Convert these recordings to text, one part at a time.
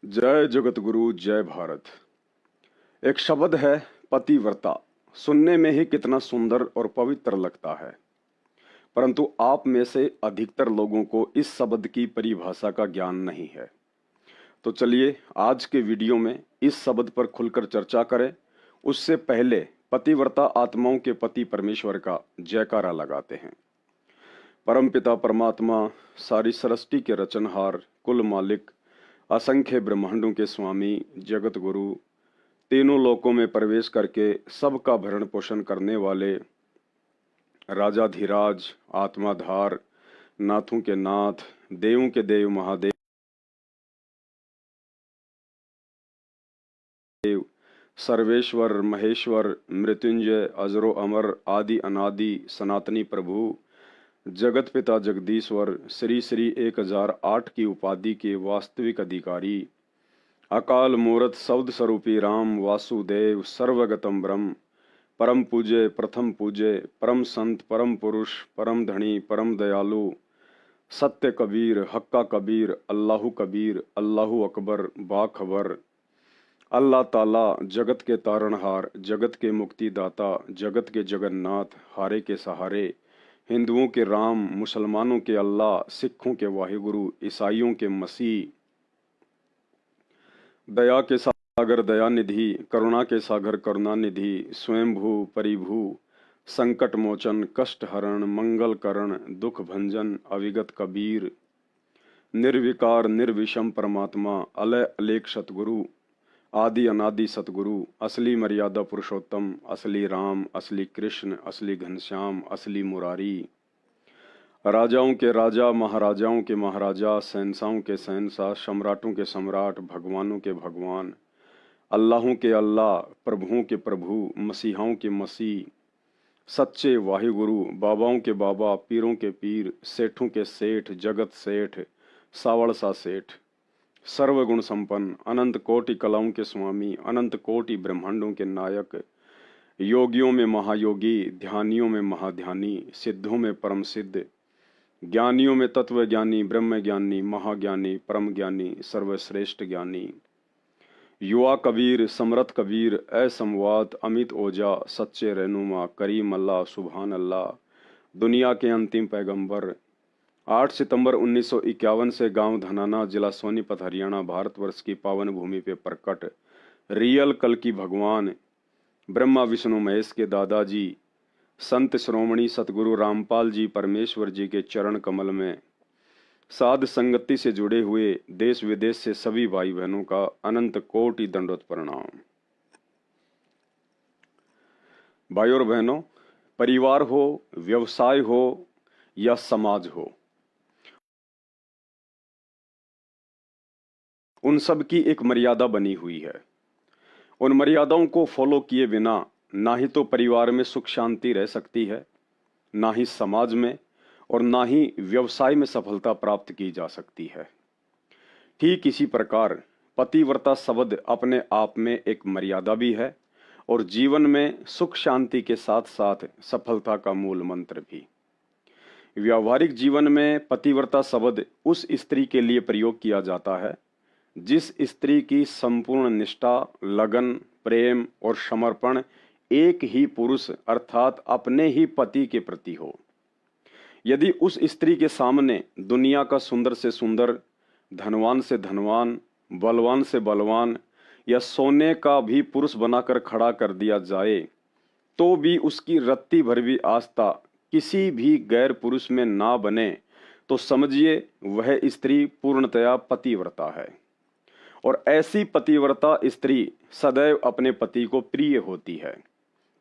जय जगत गुरु जय भारत। एक शब्द है पतिव्रता। सुनने में ही कितना सुंदर और पवित्र लगता है, परंतु आप में से अधिकतर लोगों को इस शब्द की परिभाषा का ज्ञान नहीं है। तो चलिए आज के वीडियो में इस शब्द पर खुलकर चर्चा करें। उससे पहले पतिव्रता आत्माओं के पति परमेश्वर का जयकारा लगाते हैं। परमपिता परमात्मा, सारी सृष्टि के रचनहार, कुल मालिक, असंख्य ब्रह्मांडों के स्वामी, जगत गुरु, तीनों लोकों में प्रवेश करके सबका भरण पोषण करने वाले राजाधिराज, आत्माधार, नाथों के नाथ, देवों के देव महादेव, सर्वेश्वर महेश्वर, मृत्युंजय, अजरो अमर, आदि अनादि, सनातनी प्रभु, जगत पिता जगदीश्वर, श्री श्री 1008 की उपाधि के वास्तविक अधिकारी, अकाल मूर्त शब्द स्वरूपी राम वासुदेव, सर्वगतम ब्रह्म, परम पूज्य, प्रथम पूज्य, परम संत, परम पुरुष, परम धनी, परम दयालु, सत्य कबीर, हक्का कबीर, अल्लाहु कबीर, अल्लाहु अकबर, बाखबर, अल्लाह ताला, जगत के तारणहार, जगत के मुक्तिदाता, जगत के जगन्नाथ, हारे के सहारे, हिंदुओं के राम, मुसलमानों के अल्लाह, सिखों के वाहिगुरु, ईसाइयों के मसीह, दया के सागर दयानिधि, करुणा के सागर करुणानिधि, स्वयंभू परिभू, संकट मोचन, कष्ट हरण, मंगल करण, दुख भंजन, अविगत कबीर, निर्विकार निर्विषम परमात्मा, अलय अलेख सतगुरु, आदि अनादि सतगुरु, असली मर्यादा पुरुषोत्तम, असली राम, असली कृष्ण, असली घनश्याम, असली मुरारी, राजाओं के राजा, महाराजाओं के महाराजा, शहंशाहों के शहंशाह, सम्राटों के सम्राट, भगवानों के भगवान, अल्लाहों के अल्लाह, प्रभुओं के प्रभु, मसीहाओं के मसीह, सच्चे वाहिगुरु, बाबाओं के बाबा, पीरों के पीर, सेठों के सेठ, जगत सेठ, सावड़ सा सेठ, सर्वगुण संपन्न, अनंत कोटि कलाओं के स्वामी, अनंत कोटि ब्रह्मांडों के नायक, योगियों में महायोगी, ध्यानियों में महाध्यानी, सिद्धों में परम सिद्ध, ज्ञानियों में तत्व ज्ञानी, ब्रह्म ज्ञानी, महाज्ञानी, परम ज्ञानी, सर्वश्रेष्ठ ज्ञानी, युवा कबीर, समरथ कबीर, असंवाद, अमित ओजा, सच्चे रहनुमा, करीम अल्लाह, सुभान अल्लाह, दुनिया के अंतिम पैगंबर। 8 सितंबर 1951 से गांव धनाना, जिला सोनीपत, हरियाणा, भारतवर्ष की पावन भूमि पे प्रकट रियल कल की भगवान, ब्रह्मा विष्णु महेश के दादाजी, संत श्रोमणी सतगुरु रामपाल जी परमेश्वर जी के चरण कमल में साध संगति से जुड़े हुए देश विदेश से सभी भाई बहनों का अनंत कोटि दंडोत प्रणाम। भाई और बहनों, परिवार हो, व्यवसाय हो या समाज हो, उन सब की एक मर्यादा बनी हुई है। उन मर्यादाओं को फॉलो किए बिना ना ही तो परिवार में सुख शांति रह सकती है, ना ही समाज में, और ना ही व्यवसाय में सफलता प्राप्त की जा सकती है। ठीक इसी प्रकार पतिव्रता शब्द अपने आप में एक मर्यादा भी है और जीवन में सुख शांति के साथ साथ सफलता का मूल मंत्र भी। व्यावहारिक जीवन में पतिव्रता शब्द उस स्त्री के लिए प्रयोग किया जाता है जिस स्त्री की संपूर्ण निष्ठा, लगन, प्रेम और समर्पण एक ही पुरुष अर्थात अपने ही पति के प्रति हो। यदि उस स्त्री के सामने दुनिया का सुंदर से सुंदर, धनवान से धनवान, बलवान से बलवान या सोने का भी पुरुष बनाकर खड़ा कर दिया जाए तो भी उसकी रत्ती भर भी आस्था किसी भी गैर पुरुष में ना बने तो समझिए वह स्त्री पूर्णतया पतिव्रता है। और ऐसी पतिव्रता स्त्री सदैव अपने पति को प्रिय होती है।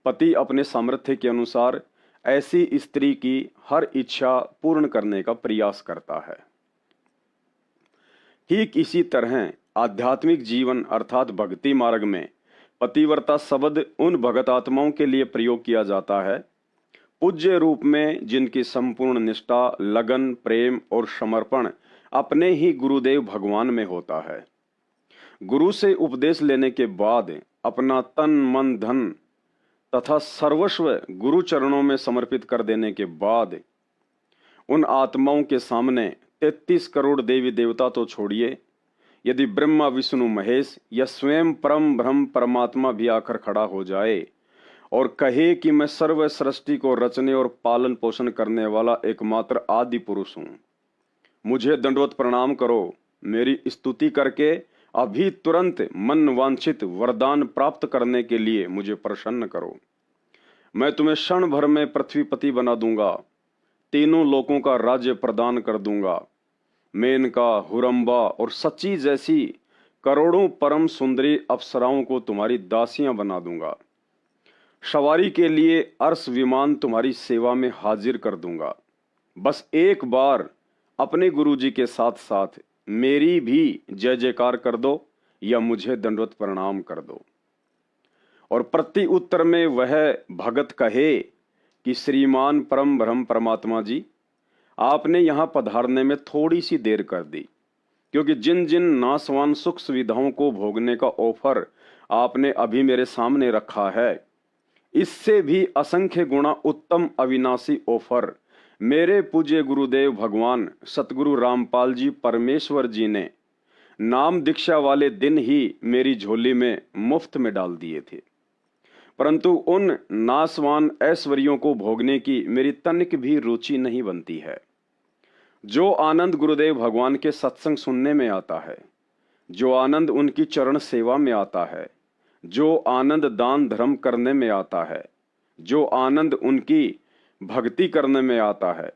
पति अपने सामर्थ्य के अनुसार ऐसी स्त्री की हर इच्छा पूर्ण करने का प्रयास करता है। ठीक इसी तरह आध्यात्मिक जीवन अर्थात भक्ति मार्ग में पतिव्रता शब्द उन भगत आत्माओं के लिए प्रयोग किया जाता है पूज्य रूप में जिनकी संपूर्ण निष्ठा, लगन, प्रेम और समर्पण अपने ही गुरुदेव भगवान में होता है। गुरु से उपदेश लेने के बाद अपना तन, मन, धन तथा सर्वस्व गुरु चरणों में समर्पित कर देने के बाद उन आत्माओं के सामने 33 करोड़ देवी देवता तो छोड़िए, यदि ब्रह्मा विष्णु महेश या स्वयं परम ब्रह्म परमात्मा भी आकर खड़ा हो जाए और कहे कि मैं सर्व सृष्टि को रचने और पालन पोषण करने वाला एकमात्र आदि पुरुष हूं, मुझे दंडवत प्रणाम करो, मेरी स्तुति करके अभी तुरंत मन वांछित वरदान प्राप्त करने के लिए मुझे प्रसन्न करो। मैं तुम्हें क्षण भर में पृथ्वीपति बना दूंगा, तीनों लोकों का राज्य प्रदान कर दूंगा। मेनका, हुरम्बा और सची जैसी करोड़ों परम सुंदरी अप्सराओं को तुम्हारी दासियां बना दूंगा। सवारी के लिए अर्श विमान तुम्हारी सेवा में हाजिर कर दूंगा। बस एक बार अपने गुरुजी के साथ साथ मेरी भी जय जयकार कर दो या मुझे दंडवत प्रणाम कर दो। और प्रति उत्तर में वह भगत कहे कि श्रीमान परम ब्रह्म परमात्मा जी, आपने यहां पधारने में थोड़ी सी देर कर दी, क्योंकि जिन जिन नासवान सुख सुविधाओं को भोगने का ऑफर आपने अभी मेरे सामने रखा है, इससे भी असंख्य गुणा उत्तम अविनाशी ऑफर मेरे पूज्य गुरुदेव भगवान सतगुरु रामपाल जी परमेश्वर जी ने नाम दीक्षा वाले दिन ही मेरी झोली में मुफ्त में डाल दिए थे। परंतु उन नासवान ऐश्वर्यों को भोगने की मेरी तनिक भी रुचि नहीं बनती है। जो आनंद गुरुदेव भगवान के सत्संग सुनने में आता है, जो आनंद उनकी चरण सेवा में आता है, जो आनंद दान धर्म करने में आता है, जो आनंद उनकी भक्ति करने में आता है,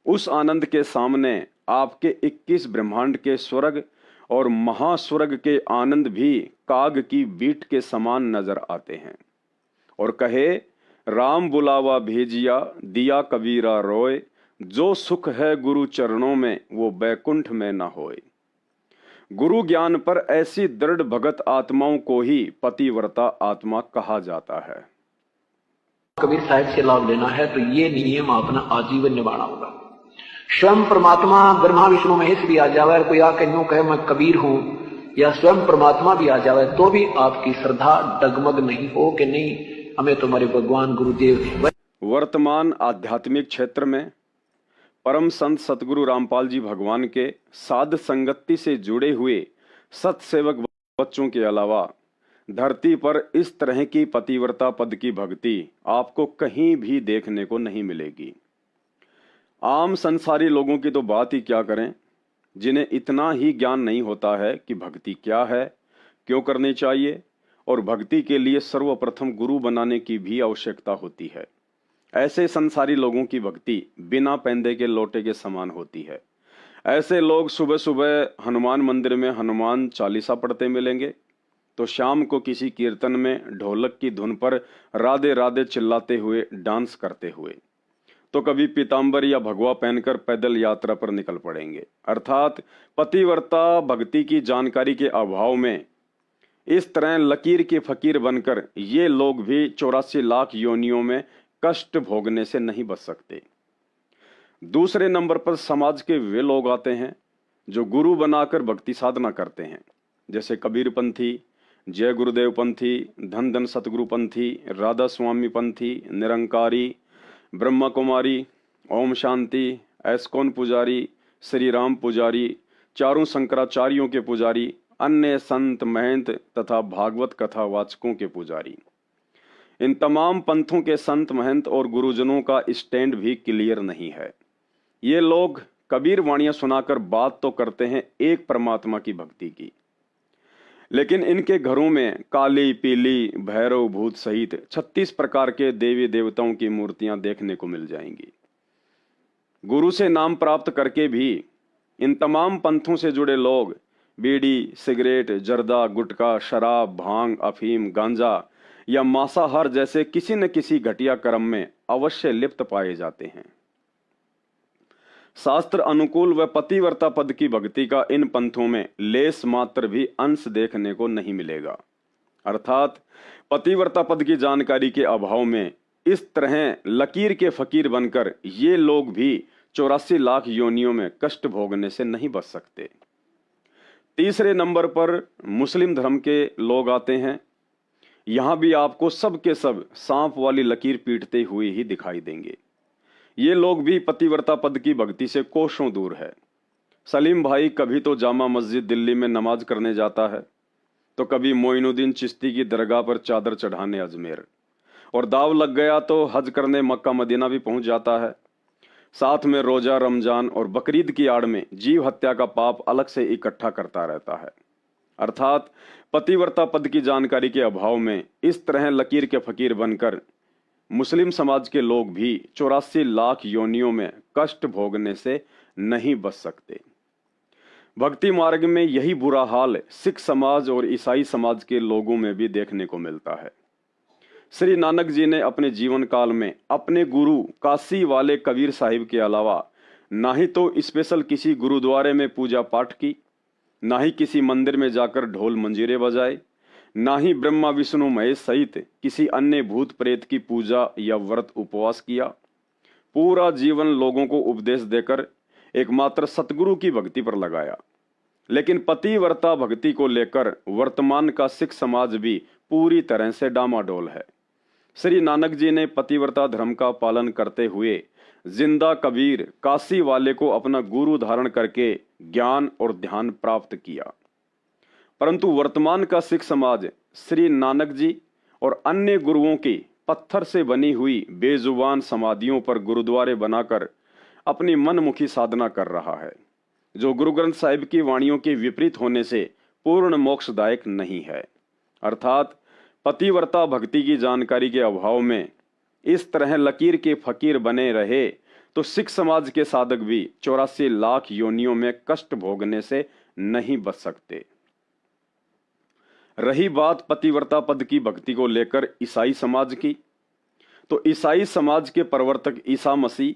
उस आनंद के सामने आपके 21 ब्रह्मांड के स्वर्ग और महास्वर्ग के आनंद भी काग की बीट के समान नजर आते हैं। और कहे, राम बुलावा भेजिया दिया कबीरा रोए, जो सुख है गुरु चरणों में वो बैकुंठ में न होए। गुरु ज्ञान पर ऐसी दृढ़ भगत आत्माओं को ही पतिव्रता आत्मा कहा जाता है। कबीर साहिब से लाभ लेना है तो ये नियम अपना आजीवन निभाना होगा। स्वयं परमात्मा ब्रह्मा विष्णु महेश भी आ जावे और कोई आके यूं कहे मैं कबीर हूं, या स्वयं परमात्मा भी आ जावे, तो भी आपकी श्रद्धा डगमग नहीं हो कि नहीं हमें तुम्हारे भगवान गुरुदेव। वर्तमान आध्यात्मिक क्षेत्र में परम संत सतगुरु रामपाल जी भगवान के साध संगति से जुड़े हुए सत्सेवक बच्चों के अलावा धरती पर इस तरह की पतिव्रता पद की भक्ति आपको कहीं भी देखने को नहीं मिलेगी। आम संसारी लोगों की तो बात ही क्या करें, जिन्हें इतना ही ज्ञान नहीं होता है कि भक्ति क्या है, क्यों करनी चाहिए, और भक्ति के लिए सर्वप्रथम गुरु बनाने की भी आवश्यकता होती है। ऐसे संसारी लोगों की भक्ति बिना पैंदे के लोटे के समान होती है। ऐसे लोग सुबह सुबह हनुमान मंदिर में हनुमान चालीसा पढ़ते मिलेंगे, तो शाम को किसी कीर्तन में ढोलक की धुन पर राधे राधे चिल्लाते हुए डांस करते हुए, तो कभी पीतांबर या भगवा पहनकर पैदल यात्रा पर निकल पड़ेंगे। अर्थात पतिव्रता भक्ति की जानकारी के अभाव में इस तरह लकीर के फकीर बनकर ये लोग भी 84 लाख योनियों में कष्ट भोगने से नहीं बच सकते। दूसरे नंबर पर समाज के वे लोग आते हैं जो गुरु बनाकर भक्ति साधना करते हैं, जैसे कबीर पंथी, जय गुरुदेव पंथी, धन धन सतगुरु पंथी, राधा स्वामी पंथी, निरंकारी, ब्रह्मा कुमारी, ओम शांति, एस्कॉन पुजारी, श्री राम पुजारी, चारों शंकराचार्यों के पुजारी, अन्य संत महंत तथा भागवत कथा वाचकों के पुजारी। इन तमाम पंथों के संत महंत और गुरुजनों का स्टैंड भी क्लियर नहीं है। ये लोग कबीर वाणियां सुनाकर बात तो करते हैं एक परमात्मा की भक्ति की, लेकिन इनके घरों में काली, पीली, भैरव, भूत सहित 36 प्रकार के देवी देवताओं की मूर्तियां देखने को मिल जाएंगी। गुरु से नाम प्राप्त करके भी इन तमाम पंथों से जुड़े लोग बीड़ी, सिगरेट, जर्दा, गुटखा, शराब, भांग, अफीम, गांजा या मांसाहार जैसे किसी न किसी घटिया कर्म में अवश्य लिप्त पाए जाते हैं। शास्त्र अनुकूल व पतिव्रता पद की भक्ति का इन पंथों में लेस मात्र भी अंश देखने को नहीं मिलेगा। अर्थात पतिव्रता पद की जानकारी के अभाव में इस तरह लकीर के फकीर बनकर ये लोग भी 84 लाख योनियों में कष्ट भोगने से नहीं बच सकते। तीसरे नंबर पर मुस्लिम धर्म के लोग आते हैं। यहां भी आपको सब के सब सांप वाली लकीर पीटते हुए ही दिखाई देंगे। ये लोग भी पतिव्रता पद की भक्ति से कोसों दूर है। सलीम भाई कभी तो जामा मस्जिद दिल्ली में नमाज करने जाता है, तो कभी मोइनुद्दीन चिश्ती की दरगाह पर चादर चढ़ाने अजमेर, और दाव लग गया तो हज करने मक्का मदीना भी पहुंच जाता है। साथ में रोजा, रमजान और बकरीद की आड़ में जीव हत्या का पाप अलग से इकट्ठा करता रहता है। अर्थात पतिव्रता पद की जानकारी के अभाव में इस तरह लकीर के फकीर बनकर मुस्लिम समाज के लोग भी 84 लाख योनियों में कष्ट भोगने से नहीं बच सकते। भक्ति मार्ग में यही बुरा हाल सिख समाज और ईसाई समाज के लोगों में भी देखने को मिलता है। श्री नानक जी ने अपने जीवन काल में अपने गुरु काशी वाले कबीर साहिब के अलावा ना ही तो स्पेशल किसी गुरुद्वारे में पूजा पाठ की, ना ही किसी मंदिर में जाकर ढोल मंजीरे बजाए, ना ही ब्रह्मा विष्णु महेश सहित किसी अन्य भूत प्रेत की पूजा या व्रत उपवास किया। पूरा जीवन लोगों को उपदेश देकर एकमात्र सतगुरु की भक्ति पर लगाया। लेकिन पतिव्रता भक्ति को लेकर वर्तमान का सिख समाज भी पूरी तरह से डामाडोल है। श्री नानक जी ने पतिव्रता धर्म का पालन करते हुए जिंदा कबीर काशी वाले को अपना गुरु धारण करके ज्ञान और ध्यान प्राप्त किया। परंतु वर्तमान का सिख समाज श्री नानक जी और अन्य गुरुओं की पत्थर से बनी हुई बेजुबान समाधियों पर गुरुद्वारे बनाकर अपनी मनमुखी साधना कर रहा है, जो गुरु ग्रंथ साहिब की वाणियों के विपरीत होने से पूर्ण मोक्षदायक नहीं है। अर्थात पतिव्रता भक्ति की जानकारी के अभाव में इस तरह लकीर के फकीर बने रहे तो सिख समाज के साधक भी 84 लाख योनियों में कष्ट भोगने से नहीं बच सकते। रही बात पतिव्रता पद की भक्ति को लेकर ईसाई समाज की, तो ईसाई समाज के प्रवर्तक ईसा मसीह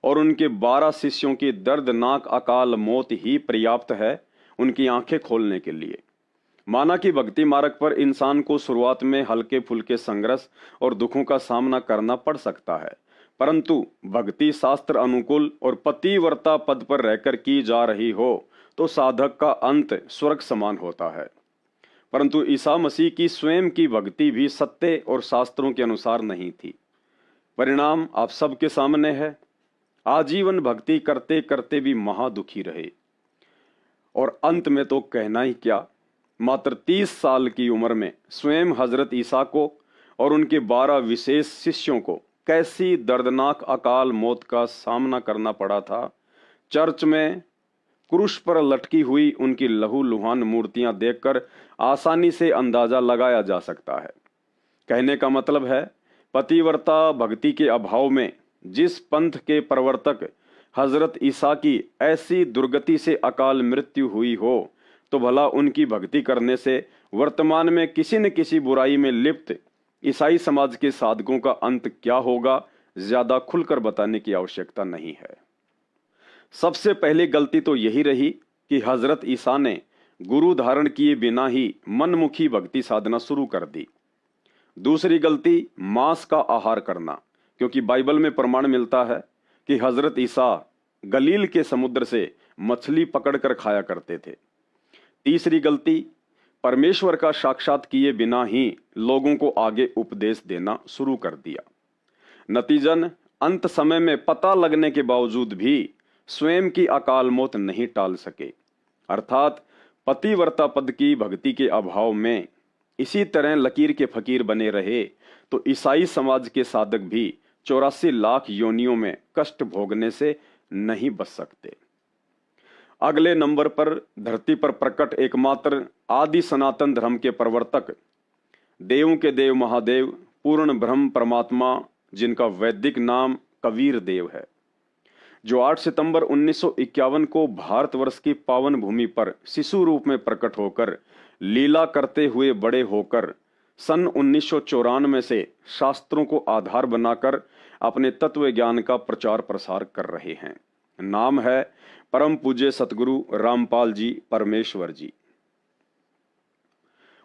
और उनके 12 शिष्यों की दर्दनाक अकाल मौत ही पर्याप्त है उनकी आंखें खोलने के लिए। माना कि भक्ति मार्ग पर इंसान को शुरुआत में हल्के फुल्के संघर्ष और दुखों का सामना करना पड़ सकता है, परंतु भक्ति शास्त्र अनुकूल और पतिव्रता पद पर रहकर की जा रही हो तो साधक का अंत स्वर्ग समान होता है। परंतु ईसा मसीह की स्वयं की भक्ति भी सत्य और शास्त्रों के अनुसार नहीं थी। परिणाम आप सबके सामने है। आजीवन भक्ति करते करते भी महादुखी रहे और अंत में तो कहना ही क्या, मात्र 30 साल की उम्र में स्वयं हजरत ईसा को और उनके 12 विशेष शिष्यों को कैसी दर्दनाक अकाल मौत का सामना करना पड़ा था। चर्च में क्रूस पर लटकी हुई उनकी लहूलुहान मूर्तियां देखकर आसानी से अंदाजा लगाया जा सकता है। कहने का मतलब है, पतिव्रता भक्ति के अभाव में जिस पंथ के प्रवर्तक हजरत ईसा की ऐसी दुर्गति से अकाल मृत्यु हुई हो, तो भला उनकी भक्ति करने से वर्तमान में किसी न किसी बुराई में लिप्त ईसाई समाज के साधकों का अंत क्या होगा, ज्यादा खुलकर बताने की आवश्यकता नहीं है। सबसे पहली गलती तो यही रही कि हजरत ईसा ने गुरु धारण किए बिना ही मनमुखी भक्ति साधना शुरू कर दी। दूसरी गलती मांस का आहार करना, क्योंकि बाइबल में प्रमाण मिलता है कि हजरत ईसा गलील के समुद्र से मछली पकड़कर खाया करते थे। तीसरी गलती, परमेश्वर का साक्षात किए बिना ही लोगों को आगे उपदेश देना शुरू कर दिया। नतीजन अंत समय में पता लगने के बावजूद भी स्वयं की अकाल मौत नहीं टाल सके। अर्थात पतिव्रता पद की भक्ति के अभाव में इसी तरह लकीर के फकीर बने रहे तो ईसाई समाज के साधक भी 84 लाख योनियों में कष्ट भोगने से नहीं बच सकते। अगले नंबर पर धरती पर प्रकट एकमात्र आदि सनातन धर्म के प्रवर्तक, देवों के देव महादेव, पूर्ण ब्रह्म परमात्मा, जिनका वैदिक नाम कबीर देव है, जो 8 सितंबर 1951 को भारतवर्ष की पावन भूमि पर शिशु रूप में प्रकट होकर लीला करते हुए बड़े होकर सन 1994 से शास्त्रों को आधार बनाकर अपने तत्व ज्ञान का प्रचार प्रसार कर रहे हैं। नाम है परम पूज्य सतगुरु रामपाल जी परमेश्वर जी।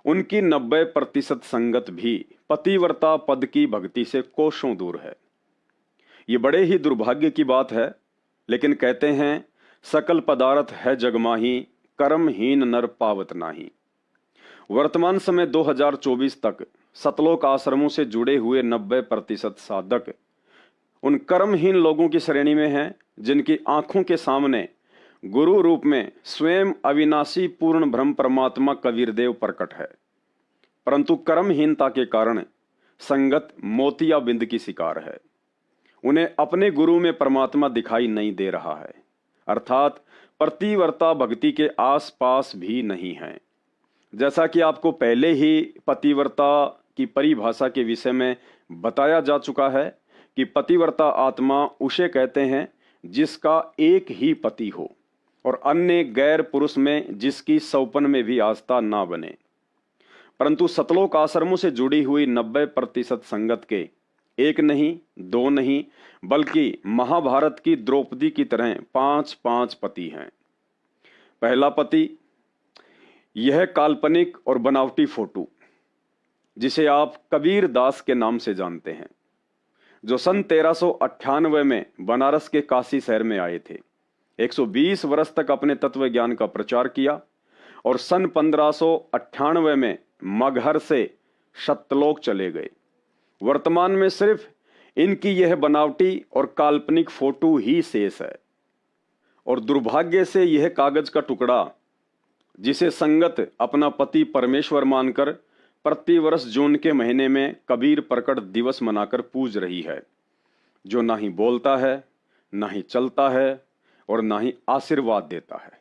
उनकी 90% संगत भी पतिव्रता पद की भक्ति से कोसों दूर है। ये बड़े ही दुर्भाग्य की बात है, लेकिन कहते हैं सकल पदार्थ है जगमाही, कर्महीन नर पावत नाही। वर्तमान समय 2024 तक सतलोक आश्रमों से जुड़े हुए 90% साधक उन कर्महीन लोगों की श्रेणी में हैं जिनकी आंखों के सामने गुरु रूप में स्वयं अविनाशी पूर्ण ब्रह्म परमात्मा कबीरदेव प्रकट है, परंतु कर्महीनता के कारण संगत मोतिया बिंद की शिकार है। उन्हें अपने गुरु में परमात्मा दिखाई नहीं दे रहा है, अर्थात प्रतिवर्ता भक्ति के आसपास भी नहीं है। जैसा कि आपको पहले ही पतिव्रता की परिभाषा के विषय में बताया जा चुका है कि पतिव्रता आत्मा उसे कहते हैं जिसका एक ही पति हो और अन्य गैर पुरुष में जिसकी सौपन में भी आस्था ना बने। परंतु सतलोक आश्रमों से जुड़ी हुई 90% संगत के एक नहीं, दो नहीं, बल्कि महाभारत की द्रौपदी की तरह 5-5 पति हैं। पहला पति, यह काल्पनिक और बनावटी फोटो जिसे आप कबीर दास के नाम से जानते हैं, जो सन 1398 में बनारस के काशी शहर में आए थे। 120 वर्ष तक अपने तत्व ज्ञान का प्रचार किया और सन 1598 में मगहर से सतलोक चले गए। वर्तमान में सिर्फ इनकी यह बनावटी और काल्पनिक फोटो ही शेष है और दुर्भाग्य से यह कागज का टुकड़ा जिसे संगत अपना पति परमेश्वर मानकर प्रतिवर्ष जून के महीने में कबीर प्रकट दिवस मनाकर पूज रही है, जो ना ही बोलता है, ना ही चलता है और ना ही आशीर्वाद देता है।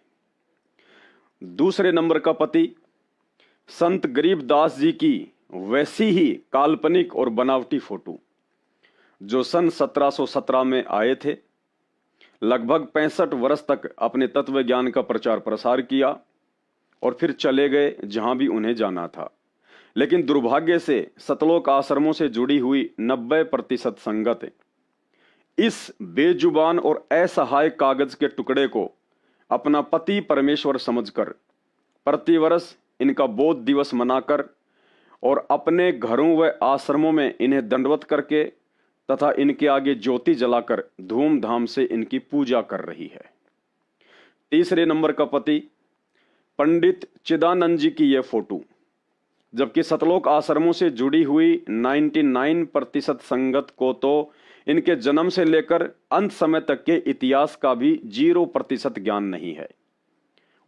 दूसरे नंबर का पति संत गरीबदास जी की वैसी ही काल्पनिक और बनावटी फोटो, जो सन 1717 में आए थे। लगभग 65 वर्ष तक अपने तत्व ज्ञान का प्रचार प्रसार किया और फिर चले गए जहां भी उन्हें जाना था। लेकिन दुर्भाग्य से सतलोक आश्रमों से जुड़ी हुई 90% संगत इस बेजुबान और असहाय कागज के टुकड़े को अपना पति परमेश्वर समझकर प्रतिवर्ष इनका बोध दिवस मनाकर और अपने घरों व आश्रमों में इन्हें दंडवत करके तथा इनके आगे ज्योति जलाकर धूमधाम से इनकी पूजा कर रही है। तीसरे नंबर का पति पंडित चिदानंद जी की यह फोटो, जबकि सतलोक आश्रमों से जुड़ी हुई 99% संगत को तो इनके जन्म से लेकर अंत समय तक के इतिहास का भी 0% ज्ञान नहीं है।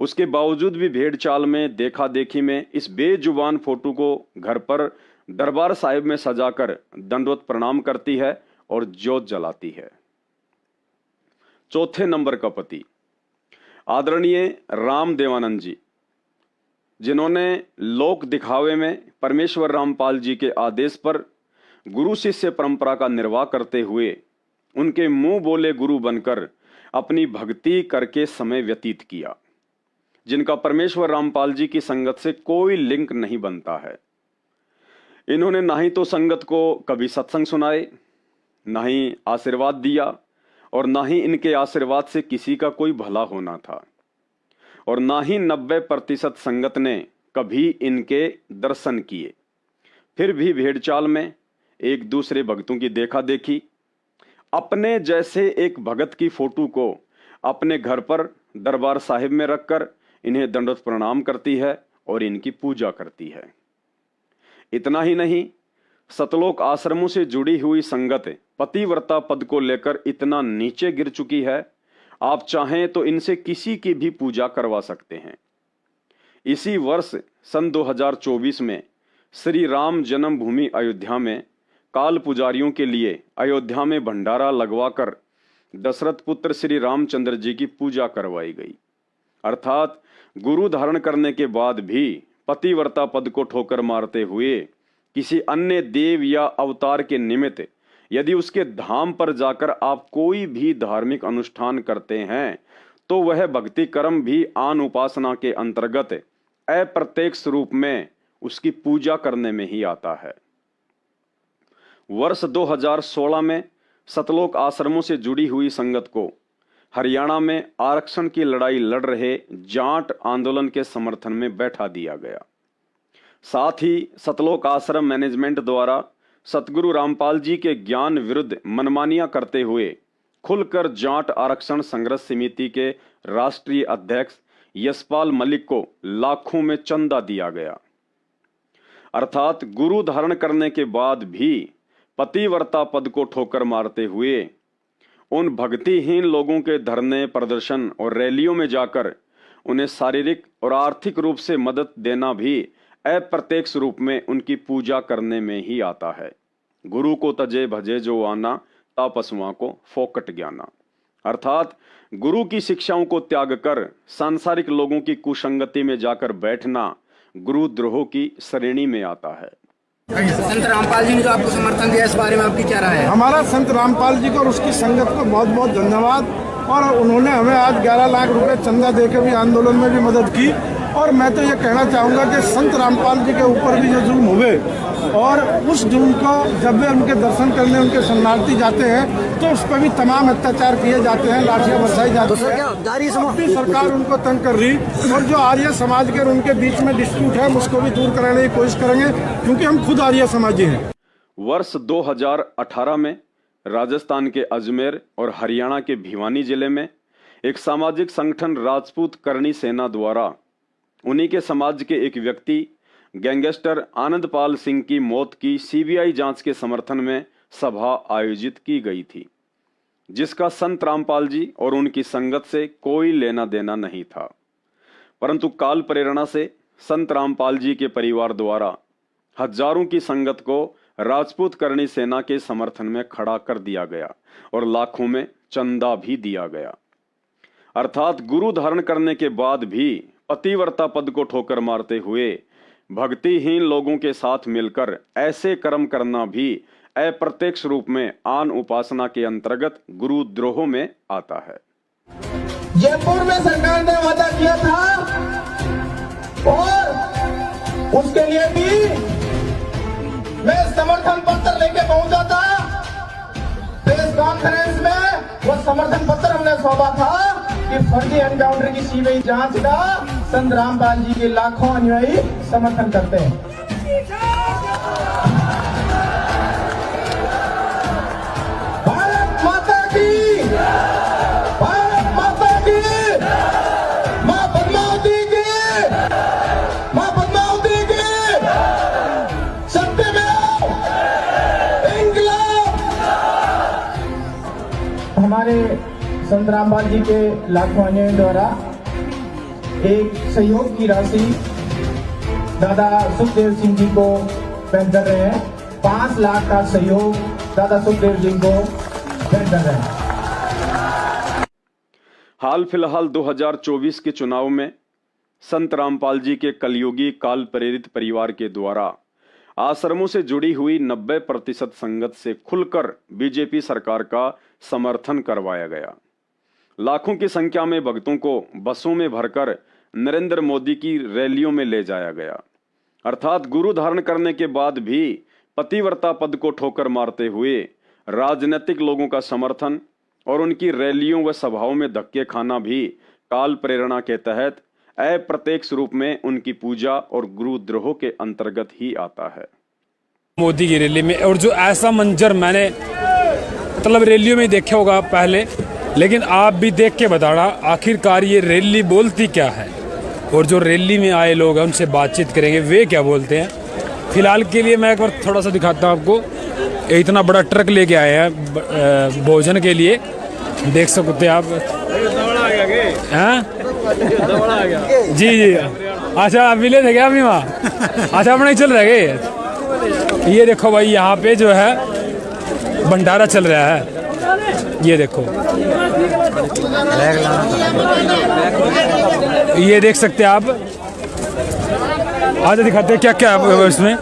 उसके बावजूद भी भेड़ चाल में देखा देखी में इस बेजुबान फोटो को घर पर दरबार साहिब में सजाकर दंडवत प्रणाम करती है और ज्योत जलाती है। चौथे नंबर का पति आदरणीय राम देवानंद जी, जिन्होंने लोक दिखावे में परमेश्वर रामपाल जी के आदेश पर गुरु शिष्य परंपरा का निर्वाह करते हुए उनके मुंह बोले गुरु बनकर अपनी भक्ति करके समय व्यतीत किया, जिनका परमेश्वर रामपाल जी की संगत से कोई लिंक नहीं बनता है। इन्होंने ना ही तो संगत को कभी सत्संग सुनाए, ना ही आशीर्वाद दिया और ना ही इनके आशीर्वाद से किसी का कोई भला होना था और ना ही 90% संगत ने कभी इनके दर्शन किए। फिर भी भेड़चाल में एक दूसरे भक्तों की देखा देखी अपने जैसे एक भगत की फोटो को अपने घर पर दरबार साहिब में रखकर इन्हें दंडवत प्रणाम करती है और इनकी पूजा करती है। इतना ही नहीं, सतलोक आश्रमों से जुड़ी हुई संगत पतिव्रता पद को लेकर इतना नीचे गिर चुकी है, आप चाहें तो इनसे किसी की भी पूजा करवा सकते हैं। इसी वर्ष सन 2024 में श्री राम जन्मभूमि अयोध्या में काल पुजारियों के लिए अयोध्या में भंडारा लगवाकर दशरथ पुत्र श्री रामचंद्र जी की पूजा करवाई गई। अर्थात गुरु धारण करने के बाद भी पतिव्रता पद को ठोकर मारते हुए किसी अन्य देव या अवतार के निमित्त यदि उसके धाम पर जाकर आप कोई भी धार्मिक अनुष्ठान करते हैं तो वह भक्ति कर्म भी आन उपासना के अंतर्गत अप्रत्यक्ष रूप में उसकी पूजा करने में ही आता है। वर्ष 2016 में सतलोक आश्रमों से जुड़ी हुई संगत को हरियाणा में आरक्षण की लड़ाई लड़ रहे जाट आंदोलन के समर्थन में बैठा दिया गया। साथ ही सतलोक आश्रम मैनेजमेंट द्वारा सतगुरु रामपाल जी के ज्ञान विरुद्ध मनमानियां करते हुए खुलकर जाट आरक्षण संघर्ष समिति के राष्ट्रीय अध्यक्ष यशपाल मलिक को लाखों में चंदा दिया गया। अर्थात गुरु धारण करने के बाद भी पतिव्रता पद को ठोकर मारते हुए उन भक्तिहीन लोगों के धरने, प्रदर्शन और रैलियों में जाकर उन्हें शारीरिक और आर्थिक रूप से मदद देना भी अप्रत्यक्ष रूप में उनकी पूजा करने में ही आता है। गुरु को तजे भजे जो आना, ता पशुओं को फोकट ज्ञाना। अर्थात गुरु की शिक्षाओं को त्याग कर सांसारिक लोगों की कुसंगति में जाकर बैठना गुरुद्रोह की श्रेणी में आता है। संत रामपाल जी ने जो आपको समर्थन दिया, इस बारे में आपकी क्या राय है? हमारा संत रामपाल जी को और उसकी संगत को बहुत बहुत धन्यवाद। और उन्होंने हमें आज 11 लाख रुपए चंदा देकर भी आंदोलन में भी मदद की। और मैं तो ये कहना चाहूँगा कि संत रामपाल जी के ऊपर भी जो जुल्म हुए, और उस जुल्म को जब वे उनके दर्शन करने उनके शरणार्थी जाते हैं तो उस पर भी तमाम अत्याचार किए जाते हैं, लाठियाँ बरसाई जाती हैं। सरकार उनको तंग कर रही, और जो आर्य समाज के और उनके बीच में डिस्प्यूट है उसको भी दूर कराने की कोशिश करेंगे, क्योंकि हम खुद आर्य समाजी हैं। वर्ष 2018 में राजस्थान के अजमेर और हरियाणा के भिवानी जिले में एक सामाजिक संगठन राजपूत करणी सेना द्वारा उन्हीं के समाज के एक व्यक्ति गैंगस्टर आनंदपाल सिंह की मौत की सीबीआई जांच के समर्थन में सभा आयोजित की गई थी, जिसका संत रामपाल जी और उनकी संगत से कोई लेना देना नहीं था। परंतु काल प्रेरणा से संत रामपाल जी के परिवार द्वारा हजारों की संगत को राजपूत करणी सेना के समर्थन में खड़ा कर दिया गया और लाखों में चंदा भी दिया गया। अर्थात गुरु धारण करने के बाद भी पतिव्रता पद को ठोकर मारते हुए भक्तिहीन लोगों के साथ मिलकर ऐसे कर्म करना भी अप्रत्यक्ष रूप में आन उपासना के अंतर्गत गुरुद्रोह में आता है। जयपुर में सरकार ने वादा किया था और उसके लिए भी मैं समर्थन पत्र लेके पहुंचा था। प्रेस कॉन्फ्रेंस में वो समर्थन पत्र हमने सौंपा था कि फर्जी एनकाउंटर की सीबीआई जांच का संत रामपाल जी के लाखों अनुयायी समर्थन करते हैं। भारत माता की, भारत माता की, मां पद्मावती की, मां पद्मावती की, सत्य में इंकलाब। हमारे संत रामपाल जी के लाखों अनुयायियों द्वारा एक सहयोग की राशि दादा सुखदेव सिंह जी को भेंट कर रहे हैं। 5 लाख का सहयोग दादा सुखदेव जी को भेंट कर रहे हैं। हाल फिलहाल 2024 के चुनाव में संत रामपाल जी के कलयुगी काल प्रेरित परिवार के द्वारा आश्रमों से जुड़ी हुई 90% संगत से खुलकर बीजेपी सरकार का समर्थन करवाया गया। लाखों की संख्या में भक्तों को बसों में भरकर नरेंद्र मोदी की रैलियों में ले जाया गया। अर्थात गुरु धारण करने के बाद भी पतिव्रता पद को ठोकर मारते हुए राजनीतिक लोगों का समर्थन और उनकी रैलियों व सभाओं में धक्के खाना भी काल प्रेरणा के तहत अप्रत्यक्ष रूप में उनकी पूजा और गुरुद्रोह के अंतर्गत ही आता है। मोदी की रैली में, और जो ऐसा मंजर मैंने मतलब रैलियों में देखा होगा पहले, लेकिन आप भी देख के बताना आखिरकार ये रैली बोलती क्या है, और जो रैली में आए लोग हैं उनसे बातचीत करेंगे वे क्या बोलते हैं। फिलहाल के लिए मैं एक बार थोड़ा सा दिखाता हूँ आपको। इतना बड़ा ट्रक लेके आए हैं भोजन के लिए, देख सकते हैं आप। हैं जी जी, अच्छा आप मिले थे क्या अभी वहाँ? अच्छा अपने चल रहे गए। ये देखो भाई, यहाँ पे जो है भंडारा चल रहा है, ये देखो, ये देख सकते हैं आप। आज दिखाते हैं क्या क्या है इसमें।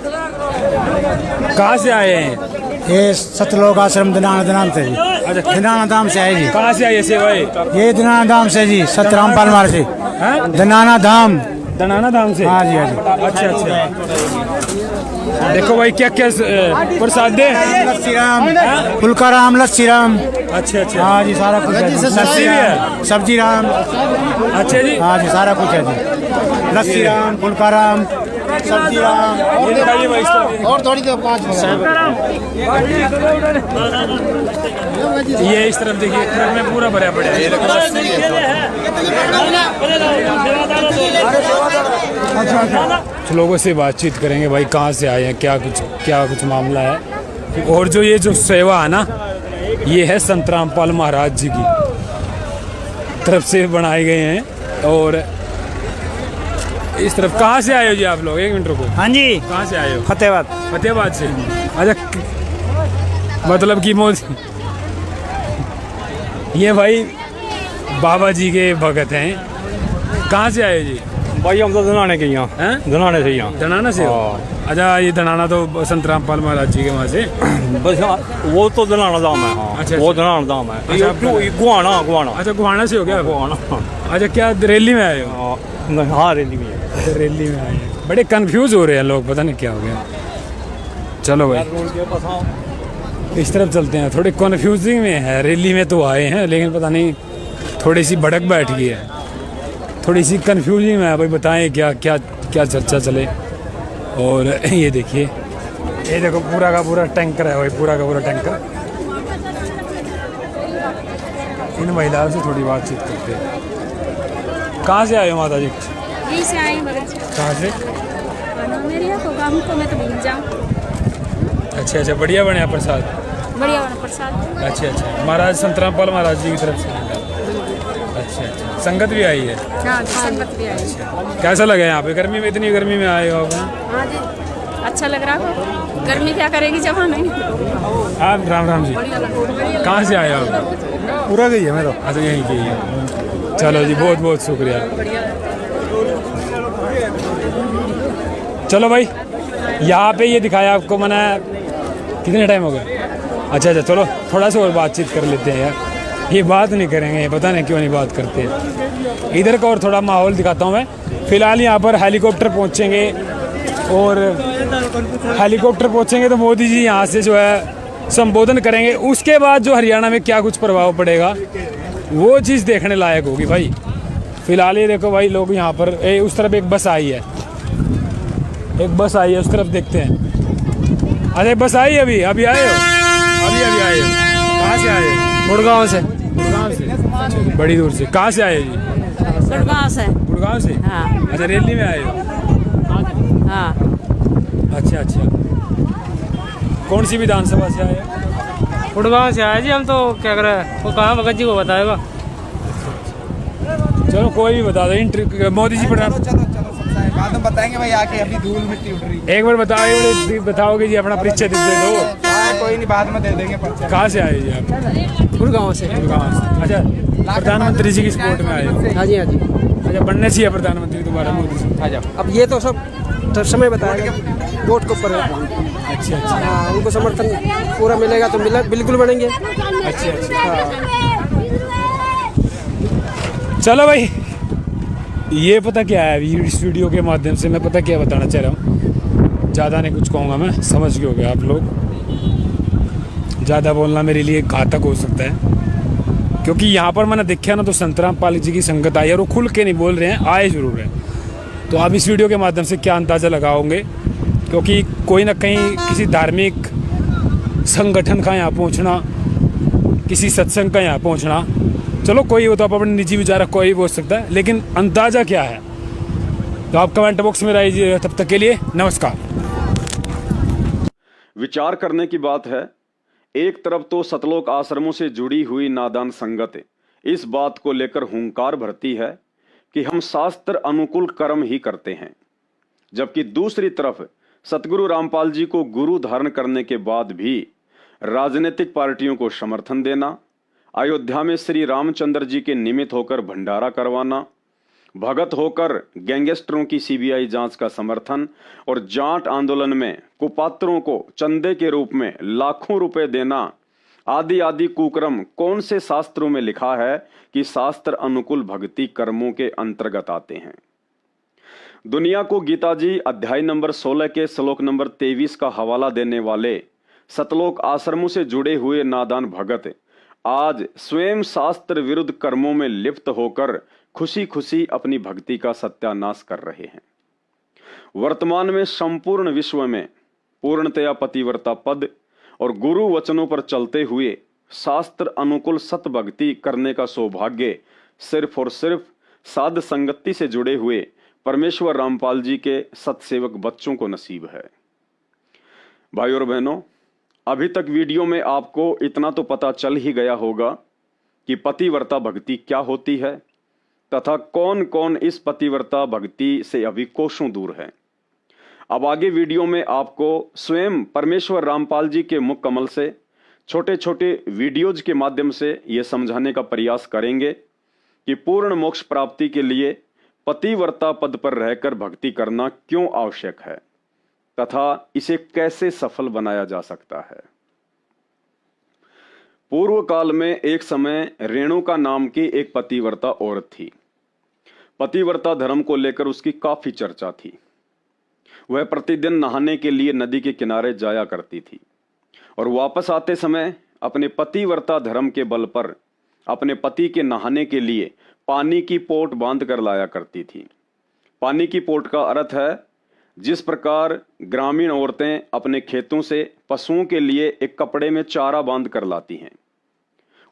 कहाँ से आए हैं? ये सतलोक आश्रम दीनानाथ धाम से जी। अच्छा, दीनानाथ धाम से आए जी। कहाँ से आए सेवा? ये दीनानाथ धाम से जी, सत रामपाल मार से। दीनानाथ धाम, दीनानाथ धाम से। हाँ जी हाँ जी। अच्छा अच्छा, देखो भाई क्या क्या प्रसाद दे। लस्सी राम, फुल्का राम, लस्सी राम। अच्छा अच्छा, हाँ जी सारा कुछ है। लस्सी भी है, सब्जी राम। अच्छा जी, हाँ जी सारा कुछ है जी। लस्सी राम, फुल्का राम, सब्जी राम। ये दिखाइए भाई, और थोड़ी देर 5 ये इस तरफ देखिए, ट्रक में पूरा भरा पड़ा है। कुछ लोगों से बातचीत करेंगे भाई, कहाँ से आए हैं, क्या कुछ मामला है। और जो ये जो सेवा है ना, ये है संत रामपाल महाराज जी की तरफ से बनाए गए हैं। और इस तरफ कहाँ से आए हो जी आप लोग? एक मिनट रुको। हाँ जी, कहाँ से आए हो? फतेहाबाद। फतेहाबाद से। अच्छा, मतलब कि मोदी ये भाई बाबा जी के भगत हैं। कहाँ से आए हो जी? भाई हम तो धनाने के यहाँ हैं? धनाने से यहाँ। धनाना से हो? अच्छा, ये धनाना तो संत रामपाल महाराज जी के वहाँ से। बस वो तो धनाना धाम है। हाँ, अच्छा, वो धनाना धाम है। अच्छा, गुआना गुआना। अच्छा, गुहाना से हो गया? गुआना। अच्छा, क्या रैली में आए हो? हाँ, रैली में। अच्छा, रैली में आए हैं। बड़े कंफ्यूज हो रहे हैं लोग, पता नहीं क्या हो गया। चलो भाई इस तरफ चलते हैं। थोड़े कन्फ्यूजिंग में है, रैली में तो आए हैं लेकिन पता नहीं थोड़ी सी भड़क बैठ गई है, थोड़ी सी कंफ्यूजिंग में है। भाई बताएं क्या क्या क्या चर्चा चले। और ये देखिए, ये देखो पूरा का पूरा टैंकर है भाई, पूरा का पूरा टैंकर। इन महिलाओं से थोड़ी बातचीत करते हैं। कहाँ से आए हो माता जी? यहीं से आए बगल से। कहाँ से? मेरे यहाँ तो हमको मैं तो भूल जाऊँ। अच्छा अच्छा, बढ़िया बने प्रसाद? बढ़िया वाला प्रसाद। अच्छा अच्छा, महाराज संत रामपाल महाराज जी की तरफ से। अच्छा अच्छा, संगत भी आई है? हाँ, संगत भी आई। कैसा लगा यहाँ पे? गर्मी में, इतनी गर्मी में आए हो आप? हाँ जी, अच्छा लग रहा है। गर्मी क्या करेगी जब हमें। आप राम राम जी, कहाँ से आए हो आप? पूरा गई है मैं तो। अच्छा, यहीं की है। चलो जी, बहुत बहुत शुक्रिया। चलो भाई, यहाँ पे ये दिखाया आपको मैंने। कितने टाइम हो गया? अच्छा अच्छा, चलो थोड़ा सा और बातचीत कर लेते हैं यार। ये बात नहीं करेंगे, पता नहीं क्यों नहीं बात करते। इधर का और थोड़ा माहौल दिखाता हूँ मैं। फ़िलहाल यहाँ पर हेलीकॉप्टर पहुँचेंगे और हेलीकॉप्टर पहुँचेंगे तो मोदी जी यहाँ से जो है संबोधन करेंगे। उसके बाद जो हरियाणा में क्या कुछ प्रभाव पड़ेगा वो चीज़ देखने लायक होगी भाई। फ़िलहाल ये देखो भाई, लोग यहाँ पर उस तरफ एक बस आई है, एक बस आई है, उस तरफ देखते हैं। अरे बस आई अभी अभी आए हो? अभी अभी आए हो? कहाँ से आए हो? गुड़गांव से। गुड़गांव से? बड़ी दूर से। कहाँ से आए हो जी? गुड़गांव से। गुड़गांव से? हाँ। अच्छा, रैली में आए हो? हाँ। अच्छा अच्छा, कौन सी विधानसभा से आए हो? गुड़गांव से आए जी हम। तो क्या करें, वो कहाँ भगत जी को बताएगा। चलो कोई भी बता दो। मोदी जी प्रधान बाद में बताएंगे भाई आके, अभी धूल मिट्टी उड़ रही है। एक बार बताओगे जी अपना परिचय दे दो। कोई नहीं, बाद में दे देंगे परिचय। कहाँ से आए जी आप? गुड़गांव से। गुड़गांव से। अच्छा, प्रधानमंत्री जी की सपोर्ट में आए हो? हाँ जी, हाँ जी। अच्छा, बनने चाहिए प्रधानमंत्री दोबारा मोदी जी? अब ये तो सब समय बताएगा, वोट के ऊपर है। अच्छा अच्छा। हाँ, उनको समर्थन पूरा मिलेगा तो बिल्कुल बनेंगे। अच्छा अच्छा, चलो भाई, ये पता क्या है, इस वीडियो के माध्यम से मैं पता क्या बताना चाह रहा हूँ। ज़्यादा नहीं कुछ कहूँगा मैं, समझ गए होगे आप लोग। ज़्यादा बोलना मेरे लिए घातक हो सकता है, क्योंकि यहाँ पर मैंने देखा ना तो संत रामपाल जी की संगत आई है और वो खुल के नहीं बोल रहे हैं, आए ज़रूर हैं। तो आप इस वीडियो के माध्यम से क्या अंदाज़ा लगाओगे, क्योंकि कोई ना कहीं किसी धार्मिक संगठन का यहाँ पहुँचना, किसी सत्संग का यहाँ पहुँचना, चलो कोई वो तो आप अपने निजी विचार कोई बोल सकता है, लेकिन अंदाज़ा क्या है तो आप कमेंट बॉक्स में रहिए। तब तक के लिए नमस्कार। विचार करने की बात है। एक तरफ तो सतलोक आश्रमों से जुड़ी हुई नादान संगत इस बात को लेकर हुंकार भरती है कि हम शास्त्र अनुकूल कर्म ही करते हैं, जबकि दूसरी तरफ सतगुरु रामपाल जी को गुरु धारण करने के बाद भी राजनीतिक पार्टियों को समर्थन देना, अयोध्या में श्री रामचंद्र जी के निमित्त होकर भंडारा करवाना, भगत होकर गैंगस्टरों की सीबीआई जांच का समर्थन और जाट आंदोलन में कुपात्रों को चंदे के रूप में लाखों रुपए देना आदि आदि कुकर्म कौन से शास्त्रों में लिखा है कि शास्त्र अनुकूल भक्ति कर्मों के अंतर्गत आते हैं। दुनिया को गीता जी अध्याय नंबर 16 के श्लोक नंबर 23 का हवाला देने वाले सतलोक आश्रमों से जुड़े हुए नादान भगत आज स्वयं शास्त्र विरुद्ध कर्मों में लिप्त होकर खुशी खुशी अपनी भक्ति का सत्यानाश कर रहे हैं। वर्तमान में संपूर्ण विश्व में पूर्णतया पतिव्रता पद और गुरु वचनों पर चलते हुए शास्त्र अनुकूल सत भक्ति करने का सौभाग्य सिर्फ और सिर्फ साध संगति से जुड़े हुए परमेश्वर रामपाल जी के सतसेवक बच्चों को नसीब है। भाई और बहनों, अभी तक वीडियो में आपको इतना तो पता चल ही गया होगा कि पतिव्रता भक्ति क्या होती है तथा कौन कौन इस पतिव्रता भक्ति से अभी कोसों दूर है। अब आगे वीडियो में आपको स्वयं परमेश्वर रामपाल जी के मुख कमल से छोटे छोटे वीडियोज के माध्यम से यह समझाने का प्रयास करेंगे कि पूर्ण मोक्ष प्राप्ति के लिए पतिव्रता पद पर रहकर भक्ति करना क्यों आवश्यक है तथा इसे कैसे सफल बनाया जा सकता है। पूर्व काल में एक समय रेणुका नाम की एक पतिव्रता औरत थी। पतिव्रता धर्म को लेकर उसकी काफी चर्चा थी। वह प्रतिदिन नहाने के लिए नदी के किनारे जाया करती थी और वापस आते समय अपने पतिव्रता धर्म के बल पर अपने पति के नहाने के लिए पानी की पोट बांध कर लाया करती थी। पानी की पोट का अर्थ है जिस प्रकार ग्रामीण औरतें अपने खेतों से पशुओं के लिए एक कपड़े में चारा बांध कर लाती हैं,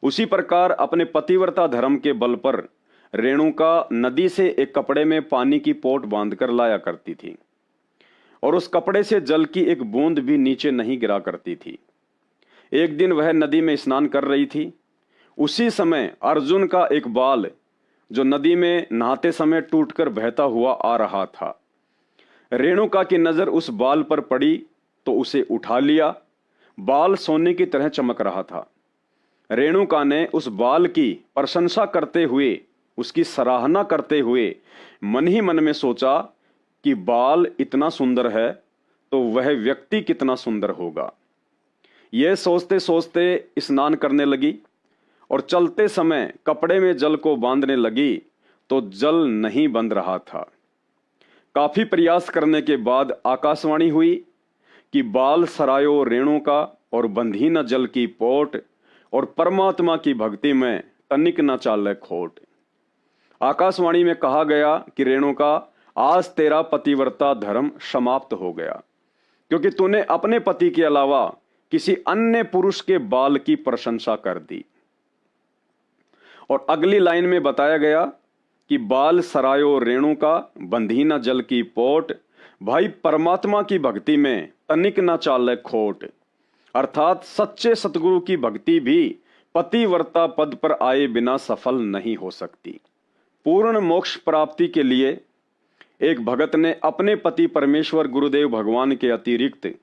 उसी प्रकार अपने पतिव्रता धर्म के बल पर रेणुका नदी से एक कपड़े में पानी की पोट बांध कर लाया करती थी और उस कपड़े से जल की एक बूंद भी नीचे नहीं गिरा करती थी। एक दिन वह नदी में स्नान कर रही थी। उसी समय अर्जुन का एक बाल जो नदी में नहाते समय टूटकर बहता हुआ आ रहा था। रेणुका की नजर उस बाल पर पड़ी तो उसे उठा लिया। बाल सोने की तरह चमक रहा था। रेणुका ने उस बाल की प्रशंसा करते हुए, उसकी सराहना करते हुए मन ही मन में सोचा कि बाल इतना सुंदर है तो वह व्यक्ति कितना सुंदर होगा। यह सोचते सोचते स्नान करने लगी और चलते समय कपड़े में जल को बांधने लगी तो जल नहीं बंध रहा था। काफी प्रयास करने के बाद आकाशवाणी हुई कि बाल सरायो रेणुका और बंधी न जल की पोट और परमात्मा की भक्ति में तनिक न चाले खोट। आकाशवाणी में कहा गया कि रेणुका, आज तेरा पतिव्रता धर्म समाप्त हो गया क्योंकि तूने अपने पति के अलावा किसी अन्य पुरुष के बाल की प्रशंसा कर दी। और अगली लाइन में बताया गया कि बाल सरायो रेणुका बंधी न जल की पोट, भाई परमात्मा की भक्ति में तनिक न चाले खोट। अर्थात सच्चे सतगुरु की भक्ति भी पतिव्रता पद पर आए बिना सफल नहीं हो सकती। पूर्ण मोक्ष प्राप्ति के लिए एक भगत ने अपने पति परमेश्वर गुरुदेव भगवान के अतिरिक्त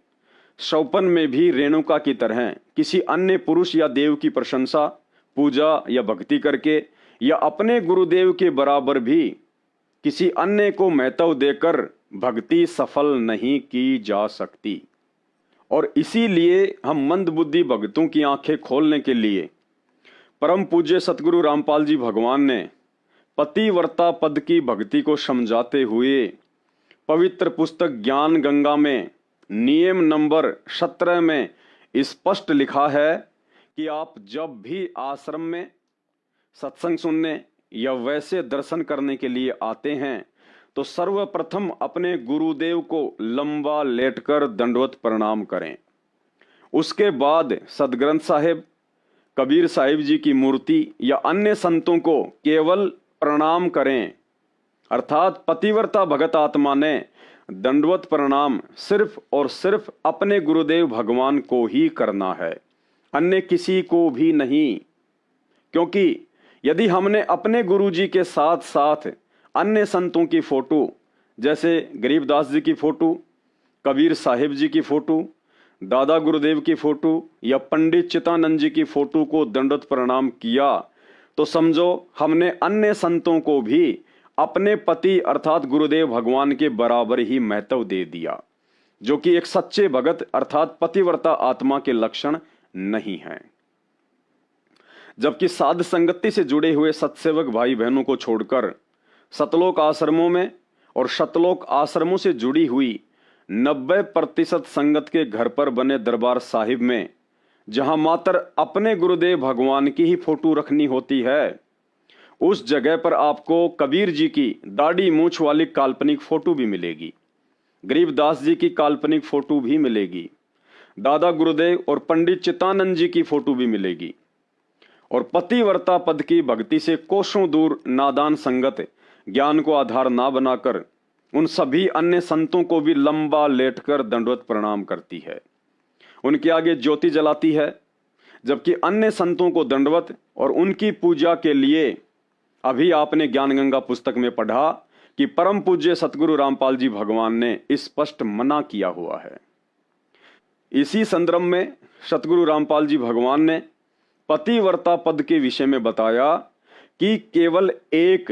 शौपन में भी रेणुका की तरह किसी अन्य पुरुष या देव की प्रशंसा, पूजा या भक्ति करके या अपने गुरुदेव के बराबर भी किसी अन्य को महत्व देकर भक्ति सफल नहीं की जा सकती। और इसीलिए हम मंदबुद्धि भक्तों की आंखें खोलने के लिए परम पूज्य सतगुरु रामपाल जी भगवान ने पतिव्रता पद की भक्ति को समझाते हुए पवित्र पुस्तक ज्ञान गंगा में नियम नंबर 17 में स्पष्ट लिखा है कि आप जब भी आश्रम में सत्संग सुनने या वैसे दर्शन करने के लिए आते हैं तो सर्वप्रथम अपने गुरुदेव को लंबा लेटकर दंडवत प्रणाम करें। उसके बाद सदग्रंथ साहिब, कबीर साहिब जी की मूर्ति या अन्य संतों को केवल प्रणाम करें। अर्थात पतिव्रता भगत आत्मा ने दंडवत प्रणाम सिर्फ और सिर्फ अपने गुरुदेव भगवान को ही करना है, अन्य किसी को भी नहीं। क्योंकि यदि हमने अपने गुरुजी के साथ साथ अन्य संतों की फोटो जैसे गरीबदास जी की फोटो, कबीर साहिब जी की फोटो, दादा गुरुदेव की फोटो या पंडित चित्तानंद जी की फोटो को दंडवत प्रणाम किया तो समझो हमने अन्य संतों को भी अपने पति अर्थात गुरुदेव भगवान के बराबर ही महत्व दे दिया, जो कि एक सच्चे भगत अर्थात पतिव्रता आत्मा के लक्षण नहीं है। जबकि साध संगति से जुड़े हुए सत्सेवक भाई बहनों को छोड़कर सतलोक आश्रमों में और शतलोक आश्रमों से जुड़ी हुई 90% संगत के घर पर बने दरबार साहिब में जहां मात्र अपने गुरुदेव भगवान की ही फोटो रखनी होती है, उस जगह पर आपको कबीर जी की दाढ़ी मूंछ वाली काल्पनिक फोटो भी मिलेगी, गरीबदास जी की काल्पनिक फोटो भी मिलेगी, दादा गुरुदेव और पंडित चित्तानंद जी की फोटो भी मिलेगी। और पतिव्रता पद की भक्ति से कोसों दूर नादान संगत ज्ञान को आधार ना बनाकर उन सभी अन्य संतों को भी लंबा लेटकर दंडवत प्रणाम करती है। उनके आगे ज्योति जलाती है, जबकि अन्य संतों को दंडवत और उनकी पूजा के लिए अभी आपने ज्ञानगंगा पुस्तक में पढ़ा कि परम पूज्य सतगुरु रामपाल जी भगवान ने स्पष्ट मना किया हुआ है। इसी संदर्भ में सतगुरु रामपाल जी भगवान ने पतिव्रता पद के विषय में बताया कि केवल एक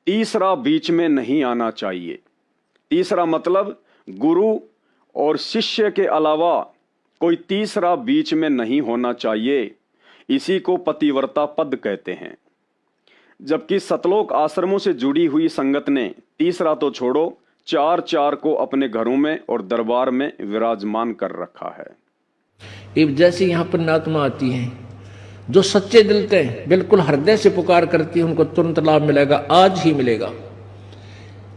तीसरा बीच में नहीं आना चाहिए। तीसरा मतलब गुरु और शिष्य के अलावा कोई तीसरा बीच में नहीं होना चाहिए। इसी को पतिव्रता पद कहते हैं। जबकि सतलोक आश्रमों से जुड़ी हुई संगत ने तीसरा तो छोड़ो, चार चार को अपने घरों में और दरबार में विराजमान कर रखा है। अब जैसे यहाँ पुण्यात्मा आती हैं, जो सच्चे दिल से बिल्कुल हृदय से पुकार करती है, उनको तुरंत लाभ मिलेगा, आज ही मिलेगा।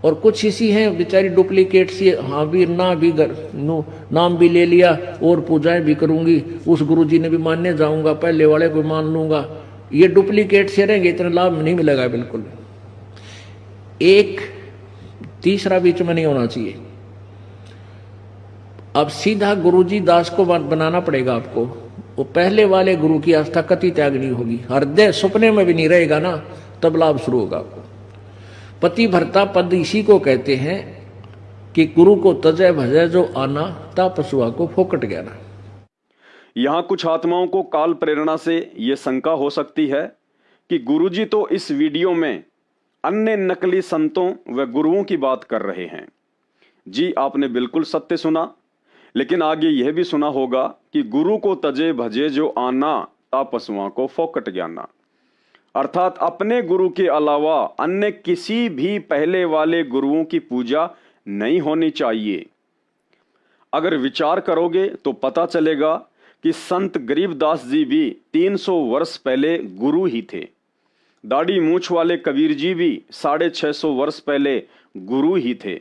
और कुछ इसी हैं बेचारी डुप्लीकेट सी, हाँ भी ना भी नाम भी ले लिया और पूजाएं भी करूंगी, उस गुरुजी ने भी मानने जाऊंगा, पहले वाले को मान लूंगा। ये डुप्लीकेट से रहेंगे, इतना लाभ नहीं मिलेगा बिल्कुल। एक तीसरा बीच में नहीं होना चाहिए। अब सीधा गुरुजी दास को बनाना पड़ेगा आपको। वो पहले वाले गुरु की आस्था कति त्याग नहीं होगी, हृदय सपने में भी नहीं रहेगा ना, तब लाभ शुरू होगा आपको। पतिव्रता पद इसी को कहते हैं कि गुरु को तजय भजय जो आना, ता पशुआ को फोकट गया ना। यहां कुछ आत्माओं को काल प्रेरणा से यह शंका हो सकती है कि गुरुजी तो इस वीडियो में अन्य नकली संतों व गुरुओं की बात कर रहे हैं। जी, आपने बिल्कुल सत्य सुना, लेकिन आगे यह भी सुना होगा कि गुरु को तजे भजे जो आना, ता पशुओं को फोकट ज्ञाना। अर्थात अपने गुरु के अलावा अन्य किसी भी पहले वाले गुरुओं की पूजा नहीं होनी चाहिए। अगर विचार करोगे तो पता चलेगा कि संत गरीबदास जी भी 300 वर्ष पहले गुरु ही थे। दाढ़ी मूछ वाले कबीर जी भी 650 वर्ष पहले गुरु ही थे।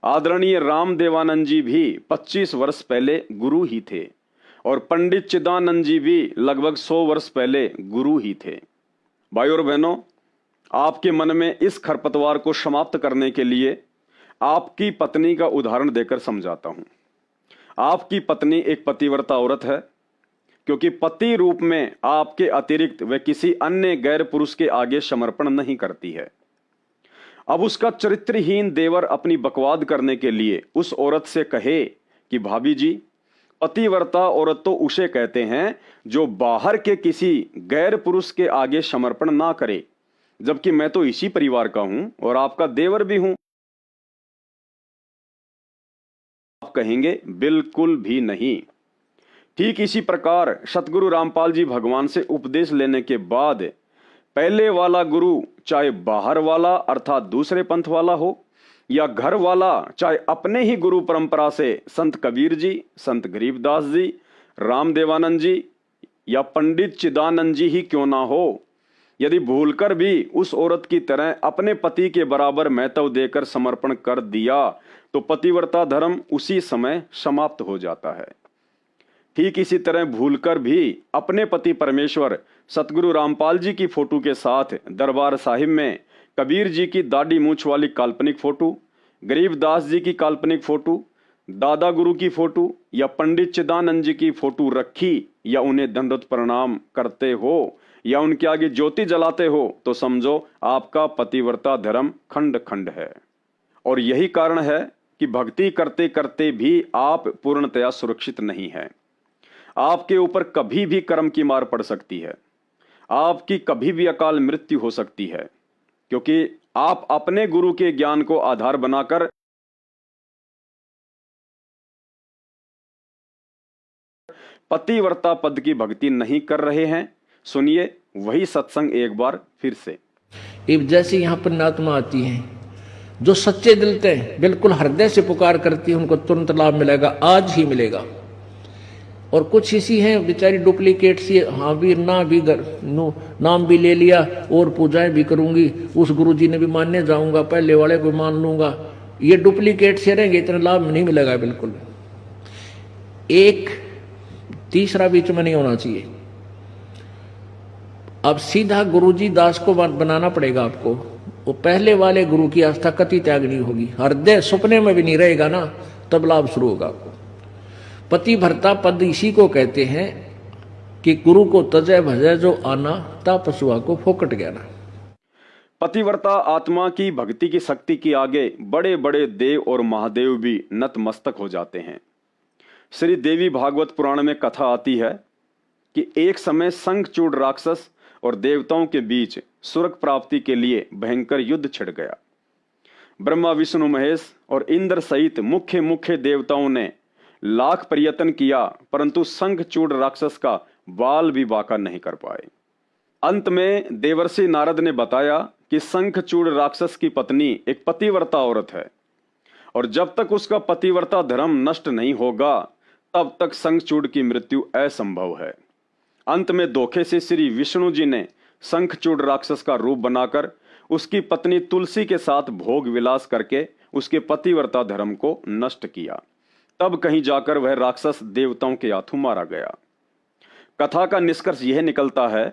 आदरणीय रामदेवानंद जी भी 25 वर्ष पहले गुरु ही थे। और पंडित चिदानंद जी भी लगभग 100 वर्ष पहले गुरु ही थे। भाई और बहनों, आपके मन में इस खरपतवार को समाप्त करने के लिए आपकी पत्नी का उदाहरण देकर समझाता हूं। आपकी पत्नी एक पतिव्रता औरत है, क्योंकि पति रूप में आपके अतिरिक्त वह किसी अन्य गैर पुरुष के आगे समर्पण नहीं करती है। अब उसका चरित्रहीन देवर अपनी बकवाद करने के लिए उस औरत से कहे कि भाभी जी, पतिव्रता औरत तो उसे कहते हैं जो बाहर के किसी गैर पुरुष के आगे समर्पण ना करे, जबकि मैं तो इसी परिवार का हूं और आपका देवर भी हूं। आप कहेंगे बिल्कुल भी नहीं। ठीक इसी प्रकार सतगुरु रामपाल जी भगवान से उपदेश लेने के बाद पहले वाला गुरु, चाहे बाहर वाला अर्थात दूसरे पंथ वाला हो, या घर वाला चाहे अपने ही गुरु परंपरा से संत कबीर जी, संत गरीबदास जी, रामदेवानंद जी या पंडित चिदानंद जी ही क्यों ना हो, यदि भूलकर भी उस औरत की तरह अपने पति के बराबर महत्व देकर समर्पण कर दिया तो पतिव्रता धर्म उसी समय समाप्त हो जाता है। ठीक इसी तरह भूलकर भी अपने पति परमेश्वर सतगुरु रामपाल जी की फोटो के साथ दरबार साहिब में कबीर जी की दाढ़ी मूछ वाली काल्पनिक फोटो, गरीबदास जी की काल्पनिक फोटो, दादा गुरु की फोटो या पंडित चिदानंद जी की फोटो रखी या उन्हें दंडवत प्रणाम करते हो या उनके आगे ज्योति जलाते हो, तो समझो आपका पतिव्रता धर्म खंड खंड है। और यही कारण है कि भक्ति करते करते भी आप पूर्णतया सुरक्षित नहीं है। आपके ऊपर कभी भी कर्म की मार पड़ सकती है, आपकी कभी भी अकाल मृत्यु हो सकती है, क्योंकि आप अपने गुरु के ज्ञान को आधार बनाकर पतिव्रता पद की भक्ति नहीं कर रहे हैं। सुनिए वही सत्संग एक बार फिर से। अब जैसे यहाँ पुण्यात्मा आती हैं, जो सच्चे दिल से बिल्कुल हृदय से पुकार करती है, उनको तुरंत लाभ मिलेगा, आज ही मिलेगा। और कुछ इसी हैं बेचारी डुप्लीकेट सी, हाँ भी ना भी नाम भी ले लिया और पूजाएं भी करूंगी, उस गुरुजी ने भी मानने जाऊंगा, पहले वाले को मान लूंगा। ये डुप्लीकेट से रहेंगे, इतना लाभ नहीं मिलेगा बिल्कुल। एक तीसरा बीच में नहीं होना चाहिए। अब सीधा गुरुजी दास को बनाना पड़ेगा आपको। वो पहले वाले गुरु की आस्था कति त्याग नहीं होगी, हृदय सपने में भी नहीं रहेगा ना, तब लाभ शुरू होगा आपको। पतिव्रता पद इसी को कहते हैं कि गुरु को तजय भजय जो आना, ता पशुआ को फोकट ज्ञाना। पतिव्रता आत्मा की भक्ति की शक्ति के आगे बड़े बड़े देव और महादेव भी नतमस्तक हो जाते हैं। श्री देवी भागवत पुराण में कथा आती है कि एक समय शंखचूड़ राक्षस और देवताओं के बीच स्वर्ग प्राप्ति के लिए भयंकर युद्ध छिड़ गया। ब्रह्मा विष्णु महेश और इंद्र सहित मुख्य मुख्य देवताओं ने लाख प्रयत्न किया, परंतु शंखचूड़ राक्षस का बाल भी बाका नहीं कर पाए। अंत में देवर्षि नारद ने बताया कि शंखचूड़ राक्षस की पत्नी एक पतिव्रता औरत है और जब तक उसका पतिव्रता धर्म नष्ट नहीं होगा तब तक शंखचूड़ की मृत्यु असंभव है। अंत में धोखे से श्री विष्णु जी ने शंखचूड़ राक्षस का रूप बनाकर उसकी पत्नी तुलसी के साथ भोग विलास करके उसके पतिव्रता धर्म को नष्ट किया। तब कहीं जाकर वह राक्षस देवताओं के हाथों मारा गया। कथा का निष्कर्ष यह निकलता है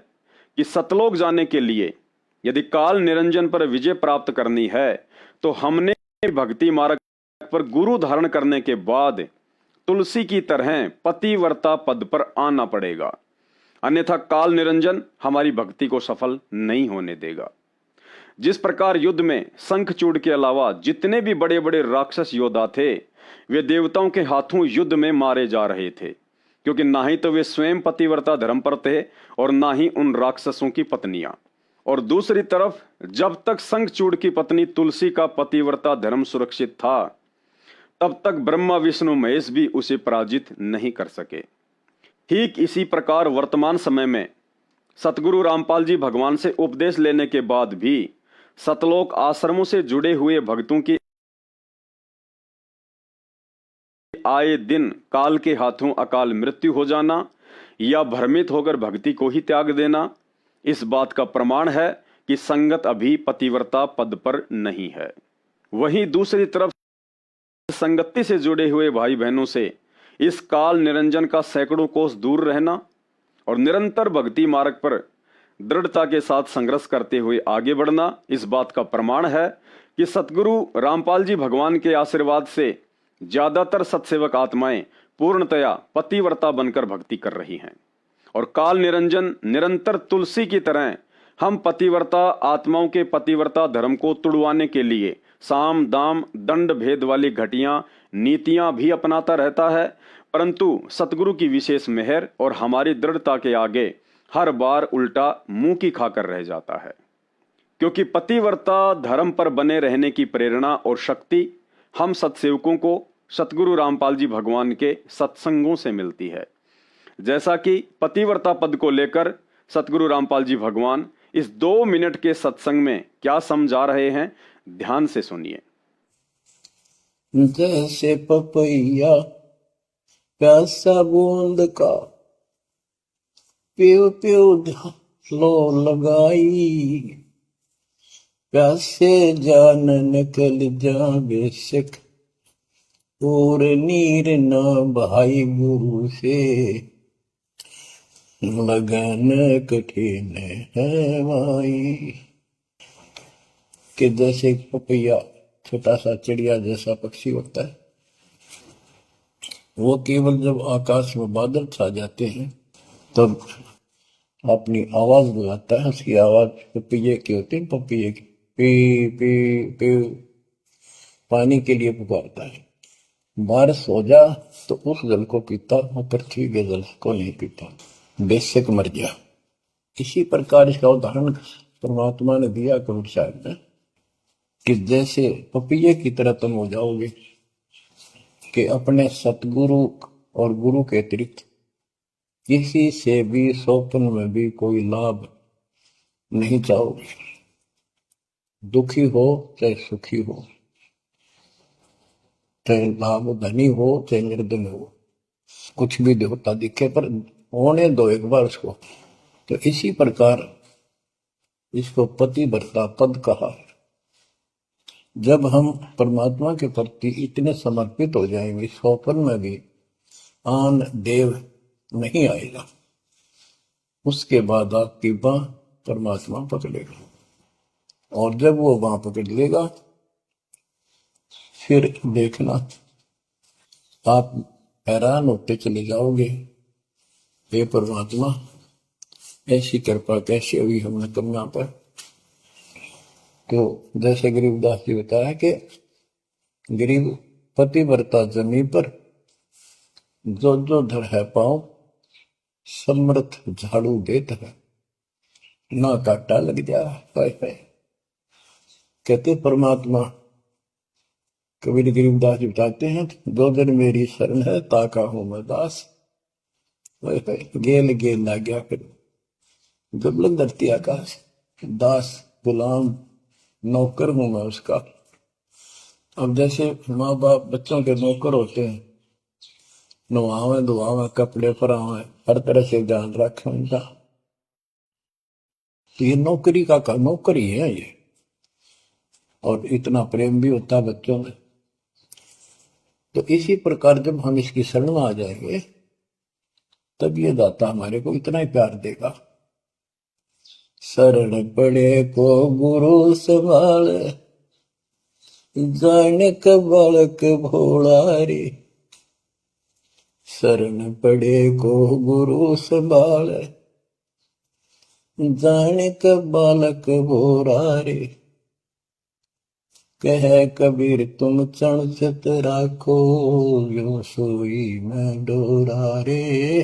कि सतलोक जाने के लिए यदि काल निरंजन पर विजय प्राप्त करनी है तो हमने भक्ति मार्ग पर गुरु धारण करने के बाद तुलसी की तरह पतिव्रता पद पर आना पड़ेगा, अन्यथा काल निरंजन हमारी भक्ति को सफल नहीं होने देगा। जिस प्रकार युद्ध में शंखचूड़ के अलावा जितने भी बड़े बड़े राक्षस योद्धा थे वे देवताओं के हाथों युद्ध में मारे जा रहे थे, क्योंकि ना ही तो वे स्वयं पतिव्रता धर्म पर थे और ना ही उन राक्षसों की पत्नियां। और दूसरी तरफ जब तक शंखचूड़ की पत्नी तुलसी का पतिव्रता धर्म सुरक्षित था तब तक ब्रह्मा विष्णु महेश भी उसे पराजित नहीं कर सके। ठीक इसी प्रकार वर्तमान समय में सतगुरु रामपाल जी भगवान से उपदेश लेने के बाद भी सतलोक आश्रमों से जुड़े हुए भक्तों की आए दिन काल के हाथों अकाल मृत्यु हो जाना या भ्रमित होकर भक्ति को ही त्याग देना इस बात का प्रमाण है कि संगत अभी पतिव्रता पद पर नहीं है। वहीं दूसरी तरफ संगति से जुड़े हुए भाई बहनों से इस काल निरंजन का सैकड़ों कोस दूर रहना और निरंतर भक्ति मार्ग पर दृढ़ता के साथ संघर्ष करते हुए आगे बढ़ना इस बात का प्रमाण है कि सतगुरु रामपाल जी भगवान के आशीर्वाद से ज्यादातर सत्सेवक आत्माएं पूर्णतया पतिव्रता बनकर भक्ति कर रही हैं और काल निरंजन निरंतर तुलसी की तरह हम पतिव्रता आत्माओं के पतिव्रता धर्म को तुड़वाने के लिए साम दाम दंड भेद वाली घटियां नीतियां भी अपनाता रहता है, परंतु सतगुरु की विशेष मेहर और हमारी दृढ़ता के आगे हर बार उल्टा मुंह की खाकर रह जाता है। क्योंकि पतिव्रता धर्म पर बने रहने की प्रेरणा और शक्ति हम सत्सेवकों को सतगुरु रामपाल जी भगवान के सत्संगों से मिलती है। जैसा कि पतिव्रता पद को लेकर सतगुरु रामपाल जी भगवान इस 2 मिनट के सत्संग में क्या समझा रहे हैं, ध्यान से सुनिए। जैसे पपैया प्यासा बूंद का प्यू प्यू लो लगाई, प्यासे जान निकल जा बेशक और नीर न भाई गुरु से लगन कठिन है माई। कि जैसे पपैया छोटा सा चिड़िया जैसा पक्षी होता है, वो केवल जब आकाश में बादल छा जाते हैं तब अपनी आवाज लगाता है। उसकी आवाज पपैये की होती है, पपैये की पी पी पी पानी के लिए पुकारता है। बारिश हो जा तो उस जल को पीता, पृथ्वी के जल को नहीं पीता, बेशक मर गया। इसी प्रकार इसका उदाहरण परमात्मा ने दिया कबीर साहब ने कि जैसे पपैये की तरह तुम हो जाओगे कि अपने सतगुरु और गुरु के अतिरिक्त किसी से भी स्वप्न में भी कोई लाभ नहीं चाहोगे। दुखी हो चाहे सुखी हो, चाहे लाभ धनी हो चाहे निर्धन हो, कुछ भी देवता दिखे पर होने दो एक बार उसको। तो इसी प्रकार इसको पतिव्रता पद कहा। जब हम परमात्मा के प्रति इतने समर्पित हो जाएंगे, स्वप्न में भी आन देव नहीं आएगा, उसके बाद आपकी बाह परमात्मा पकड़ेगा। और जब वो बाह पकड़ लेगा फिर देखना आप हैरान होते चले जाओगे, हे परमात्मा ऐसी कृपा कैसी हुई हमने तुम यहाँ पर। तो जैसे गरीबदास जी बताया कि गरीब पतिव्रता जमी पर जो जो धर है पाँव, समर्थ झाड़ू देत है, ना काटा लग जा। कहते परमात्मा कबीर गरीबदास जी बताते हैं, दो दिन मेरी शरण है ताका हूं मैं दास। गेल गेल ला गया फिर जबलन धरती आकाश, दास गुलाम नौकर हूं मैं उसका। अब जैसे माँ बाप बच्चों के नौकर होते हैं, नवावे धुआवे कपड़े परावे हर तरह से ध्यान रखें उनका, तो ये नौकरी का नौकर ही है ये। और इतना प्रेम भी होता है बच्चों में। तो इसी प्रकार जब हम इसकी शरण में आ जाएंगे तब ये दाता हमारे को इतना ही प्यार देगा। शरण पड़े को गुरु संभाल, जाने का बालक भोला रे। शरण पड़े को गुरु संभाल, जाने का बालक भोला रे। कह कबीर तुम चरण चित राखो, यो सोई मैं डोरा रे।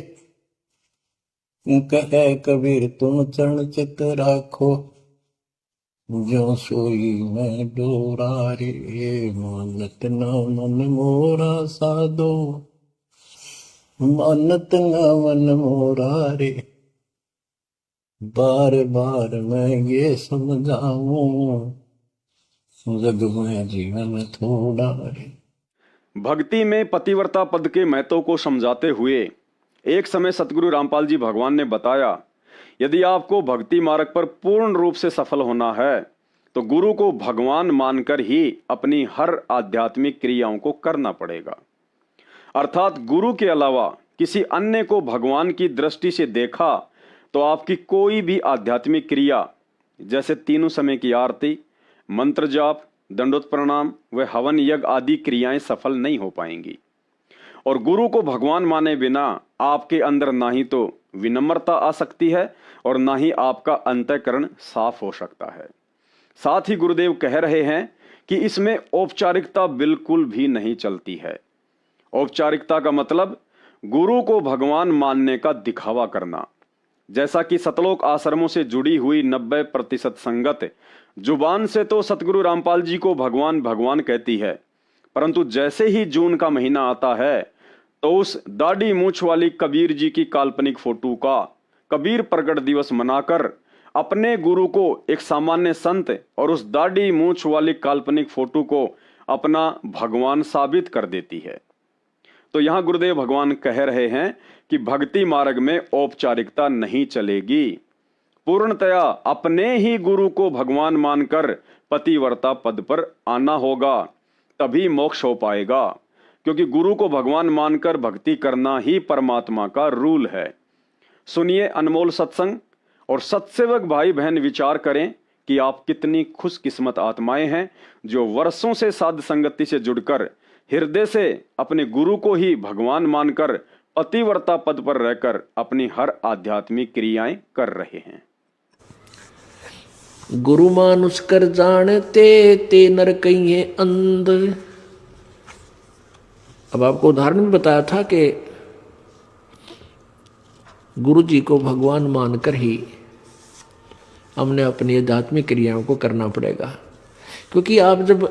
कह कबीर तुम चरण चित राखो, जो सोई मैं डोरा रे। मानत ना मन मोरा साधो, मानत ना मन मोरा रे। बार बार मैं ये समझाऊं, जग में जीवन थोड़ा रे। भक्ति में पतिव्रता पद के महत्व को समझाते हुए एक समय सतगुरु रामपाल जी भगवान ने बताया, यदि आपको भक्ति मार्ग पर पूर्ण रूप से सफल होना है तो गुरु को भगवान मानकर ही अपनी हर आध्यात्मिक क्रियाओं को करना पड़ेगा। अर्थात गुरु के अलावा किसी अन्य को भगवान की दृष्टि से देखा तो आपकी कोई भी आध्यात्मिक क्रिया, जैसे तीनों समय की आरती, मंत्र जाप, दंडोत प्रणाम व हवन यज्ञ आदि क्रियाएं सफल नहीं हो पाएंगी। और गुरु को भगवान माने बिना आपके अंदर ना ही तो विनम्रता आ सकती है और ना ही आपका अंतःकरण साफ हो सकता है। साथ ही गुरुदेव कह रहे हैं कि इसमें औपचारिकता बिल्कुल भी नहीं चलती है। औपचारिकता का मतलब गुरु को भगवान मानने का दिखावा करना। जैसा कि सतलोक आश्रमों से जुड़ी हुई 90% संगत जुबान से तो सतगुरु रामपाल जी को भगवान भगवान कहती है, परंतु जैसे ही जून का महीना आता है तो उस दाढ़ी मूछ वाली कबीर जी की काल्पनिक फोटो का कबीर प्रकट दिवस मनाकर अपने गुरु को एक सामान्य संत और उस दाढ़ी मूछ वाली काल्पनिक फोटो को अपना भगवान साबित कर देती है। तो यहां गुरुदेव भगवान कह रहे हैं कि भक्ति मार्ग में औपचारिकता नहीं चलेगी। पूर्णतया अपने ही गुरु को भगवान मानकर पतिव्रता पद पर आना होगा, तभी मोक्ष हो पाएगा। क्योंकि गुरु को भगवान मानकर भक्ति करना ही परमात्मा का रूल है। सुनिए अनमोल सत्संग और सत्सेवक भाई बहन विचार करें कि आप कितनी खुशकिस्मत आत्माएं हैं जो वर्षों से साध संगति से जुड़कर हृदय से अपने गुरु को ही भगवान मानकर पतिव्रता पद पर रहकर अपनी हर आध्यात्मिक क्रियाएं कर रहे हैं। गुरु मानुष कर जानते ते नर कहिए अंध। अब आपको उदाहरण भी बताया था कि गुरु जी को भगवान मानकर ही हमने अपनी आध्यात्मिक क्रियाओं को करना पड़ेगा। क्योंकि आप जब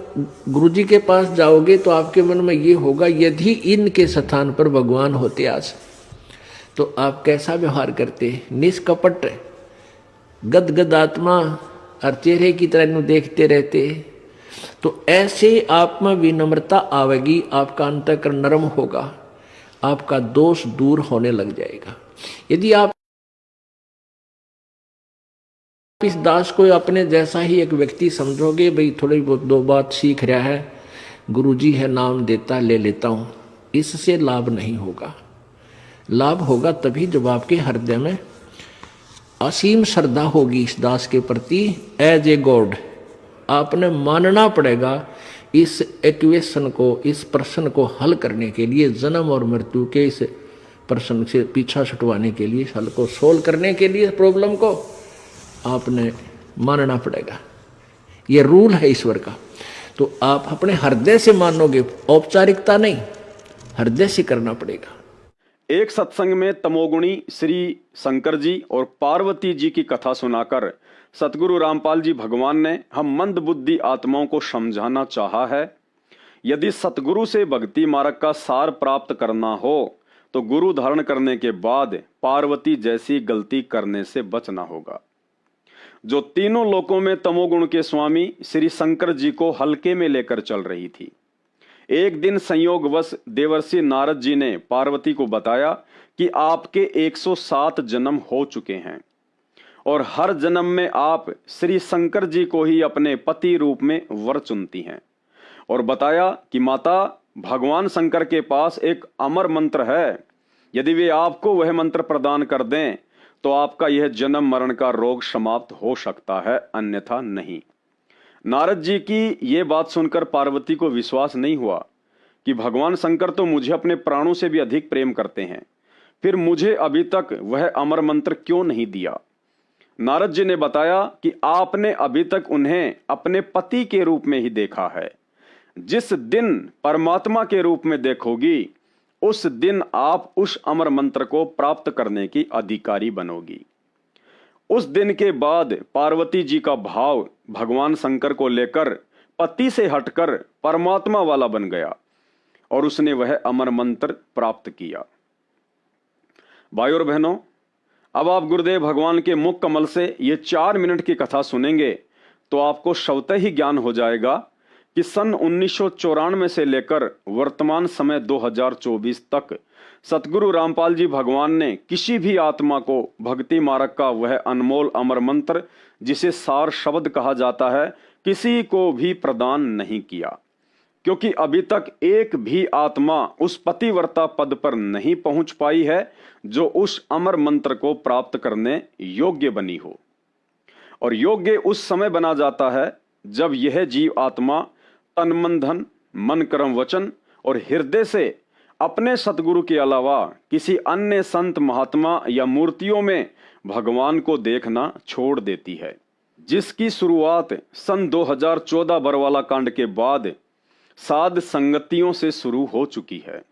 गुरु जी के पास जाओगे तो आपके मन में ये होगा, यदि इनके स्थान पर भगवान होते आज तो आप कैसा व्यवहार करते। निष्कपट गदगद आत्मा और चेहरे की तरह इन्हें देखते रहते। तो ऐसे आप में विनम्रता आवेगी, आपका अंतःकरण नरम होगा, आपका दोष दूर होने लग जाएगा। यदि आप इस दास को अपने जैसा ही एक व्यक्ति समझोगे, भाई थोड़ी बहुत दो बात सीख रहा है, गुरुजी है नाम देता ले लेता हूं, इससे लाभ नहीं होगा। लाभ होगा तभी जब आपके हृदय में असीम श्रद्धा होगी इस दास के प्रति। एज ए गॉड आपने मानना पड़ेगा इस इक्वेशन को, इस प्रश्न को हल करने के लिए, जन्म और मृत्यु के इस प्रश्न से पीछा छुटवाने के लिए, हल को सोल्व करने के लिए प्रॉब्लम को आपने मानना पड़ेगा। ये रूल है ईश्वर का। तो आप अपने हृदय से मानोगे, औपचारिकता नहीं, हृदय से करना पड़ेगा। एक सत्संग में तमोगुणी श्री शंकर जी और पार्वती जी की कथा सुनाकर सतगुरु रामपाल जी भगवान ने हम मंद बुद्धि आत्माओं को समझाना चाहा है, यदि सतगुरु से भक्ति मार्ग का सार प्राप्त करना हो तो गुरु धारण करने के बाद पार्वती जैसी गलती करने से बचना होगा। जो तीनों लोकों में तमोगुण के स्वामी श्री शंकर जी को हल्के में लेकर चल रही थी। एक दिन संयोगवश देवर्षि नारद जी ने पार्वती को बताया कि आपके 107 जन्म हो चुके हैं और हर जन्म में आप श्री शंकर जी को ही अपने पति रूप में वर चुनती हैं, और बताया कि माता, भगवान शंकर के पास एक अमर मंत्र है, यदि वे आपको वह मंत्र प्रदान कर दें तो आपका यह जन्म मरण का रोग समाप्त हो सकता है, अन्यथा नहीं। नारद जी की ये बात सुनकर पार्वती को विश्वास नहीं हुआ कि भगवान शंकर तो मुझे अपने प्राणों से भी अधिक प्रेम करते हैं, फिर मुझे अभी तक वह अमर मंत्र क्यों नहीं दिया। नारद जी ने बताया कि आपने अभी तक उन्हें अपने पति के रूप में ही देखा है, जिस दिन परमात्मा के रूप में देखोगी उस दिन आप उस अमर मंत्र को प्राप्त करने की अधिकारी बनोगी। उस दिन के बाद पार्वती जी का भाव भगवान शंकर को लेकर पति से हटकर परमात्मा वाला बन गया और उसने वह अमर मंत्र प्राप्त किया। भाइयों और बहनों, अब आप गुरुदेव भगवान के मुख कमल से ये 4 मिनट की कथा सुनेंगे तो आपको स्वतः ही ज्ञान हो जाएगा कि सन 1994 से लेकर वर्तमान समय 2024 तक सतगुरु रामपाल जी भगवान ने किसी भी आत्मा को भक्ति मार्ग का वह अनमोल अमर मंत्र, जिसे सार शब्द कहा जाता है, किसी को भी प्रदान नहीं किया, क्योंकि अभी तक एक भी आत्मा उस पतिव्रता पद पर नहीं पहुंच पाई है जो उस अमर मंत्र को प्राप्त करने योग्य बनी हो। और योग्य उस समय बना जाता है जब यह जीव आत्मा तन मन धन, मन कर्म वचन और हृदय से अपने सतगुरु के अलावा किसी अन्य संत महात्मा या मूर्तियों में भगवान को देखना छोड़ देती है, जिसकी शुरुआत सन 2014 बरवाला कांड के बाद साध संगतियों से शुरू हो चुकी है।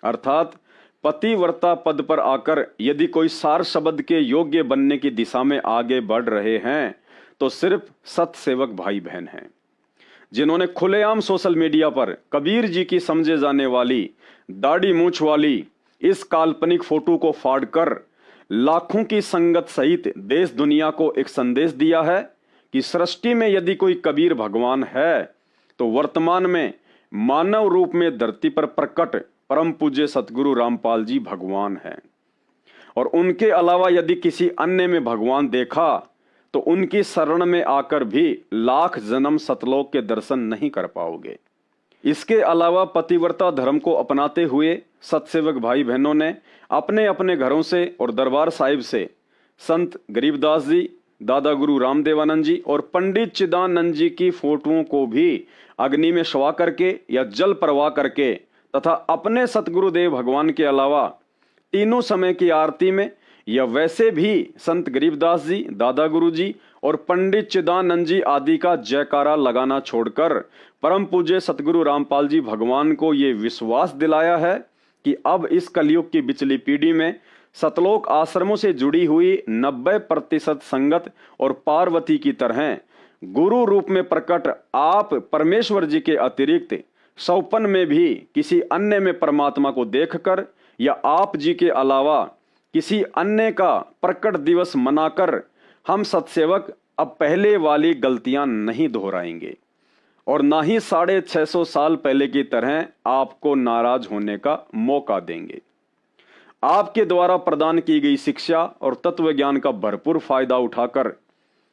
अर्थात पतिव्रता पद पर आकर यदि कोई सार शब्द के योग्य बनने की दिशा में आगे बढ़ रहे हैं तो सिर्फ सत्सेवक भाई बहन हैं, जिन्होंने खुलेआम सोशल मीडिया पर कबीर जी की समझे जाने वाली दाढ़ी मूंछ वाली इस काल्पनिक फोटो को फाड़कर लाखों की संगत सहित देश दुनिया को एक संदेश दिया है कि सृष्टि में यदि कोई कबीर भगवान है तो वर्तमान में मानव रूप में धरती पर प्रकट परम पूज्य सतगुरु रामपाल जी भगवान हैं। और उनके अलावा यदि किसी अन्य में भगवान देखा तो उनकी शरण में आकर भी लाख जन्म सतलोक के दर्शन नहीं कर पाओगे। इसके अलावा पतिव्रता धर्म को अपनाते हुए सत्सेवक भाई बहनों ने अपने अपने घरों से और दरबार साहिब से संत गरीबदास जी, दादा गुरु रामदेवानंद जी और पंडित चिदानंद जी की फोटोओं को भी अग्नि में शवा करके या जल प्रवाह करके तथा अपने सतगुरुदेव भगवान के अलावा तीनों समय की आरती में या वैसे भी संत गरीबदास जी, दादा गुरु जी और पंडित चिदानंद जी आदि का जयकारा लगाना छोड़कर परम पूज्य सतगुरु रामपाल जी भगवान को ये विश्वास दिलाया है कि अब इस कलयुग की बिचली पीढ़ी में सतलोक आश्रमों से जुड़ी हुई 90% संगत और पार्वती की तरह गुरु रूप में प्रकट आप परमेश्वर जी के अतिरिक्त सौपन में भी किसी अन्य में परमात्मा को देखकर या आप जी के अलावा किसी अन्य का प्रकट दिवस मनाकर हम सत्सेवक अब पहले वाली गलतियां नहीं दोहराएंगे और ना ही 650 साल पहले की तरह आपको नाराज होने का मौका देंगे। आपके द्वारा प्रदान की गई शिक्षा और तत्व ज्ञान का भरपूर फायदा उठाकर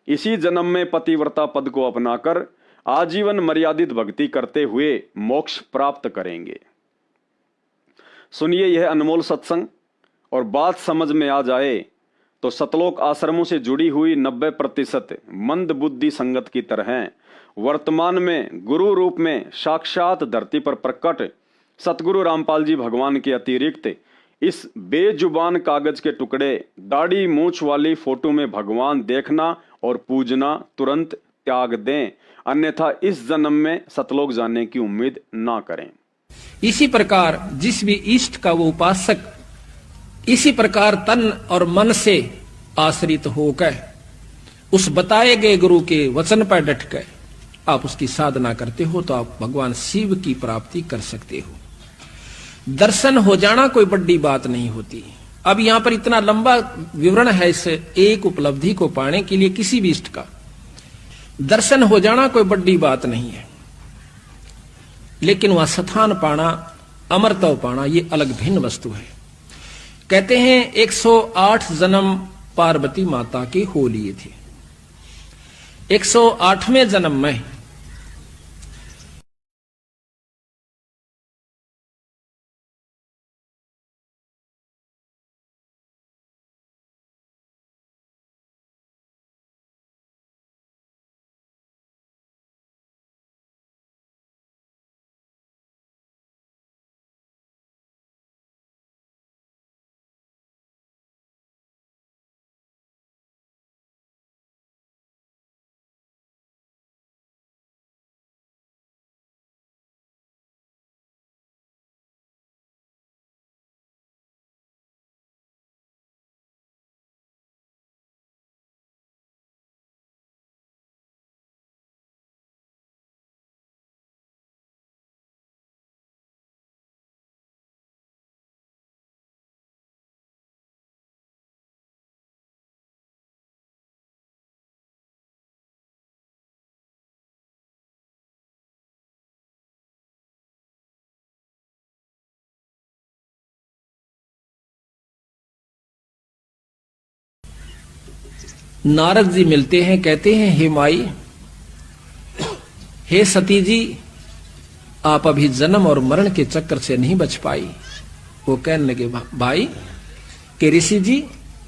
इसी जन्म में पतिव्रता पद को अपनाकर आजीवन मर्यादित भक्ति करते हुए मोक्ष प्राप्त करेंगे। सुनिए यह अनमोल सत्संग और बात समझ में आ जाए तो सतलोक आश्रमों से जुड़ी हुई 90% मंद बुद्धि संगत की तरह वर्तमान में गुरु रूप में साक्षात धरती पर प्रकट सतगुरु रामपाल जी भगवान के अतिरिक्त इस बेजुबान कागज के टुकड़े दाढ़ी मूछ वाली फोटो में भगवान देखना और पूजना तुरंत त्याग दें, अन्यथा इस जन्म में सतलोक जाने की उम्मीद ना करें। इसी प्रकार जिस भी इष्ट का वो उपासक इसी प्रकार तन और मन से आश्रित होकर उस बताए गए गुरु के वचन पर डटकर आप उसकी साधना करते हो तो आप भगवान शिव की प्राप्ति कर सकते हो। दर्शन हो जाना कोई बड़ी बात नहीं होती। अब यहां पर इतना लंबा विवरण है इस एक उपलब्धि को पाने के लिए किसी भी इष्ट का दर्शन हो जाना कोई बड़ी बात नहीं है, लेकिन वह स्थान पाना अमरत्व पाना ये अलग भिन्न वस्तु है। कहते हैं 108 जन्म पार्वती माता के हो लिए थे। 108वें जन्म में नारद जी मिलते हैं, कहते हैं हे माई, हे सती जी, आप अभी जन्म और मरण के चक्कर से नहीं बच पाई। वो कहने लगे भाई कि ऋषि जी,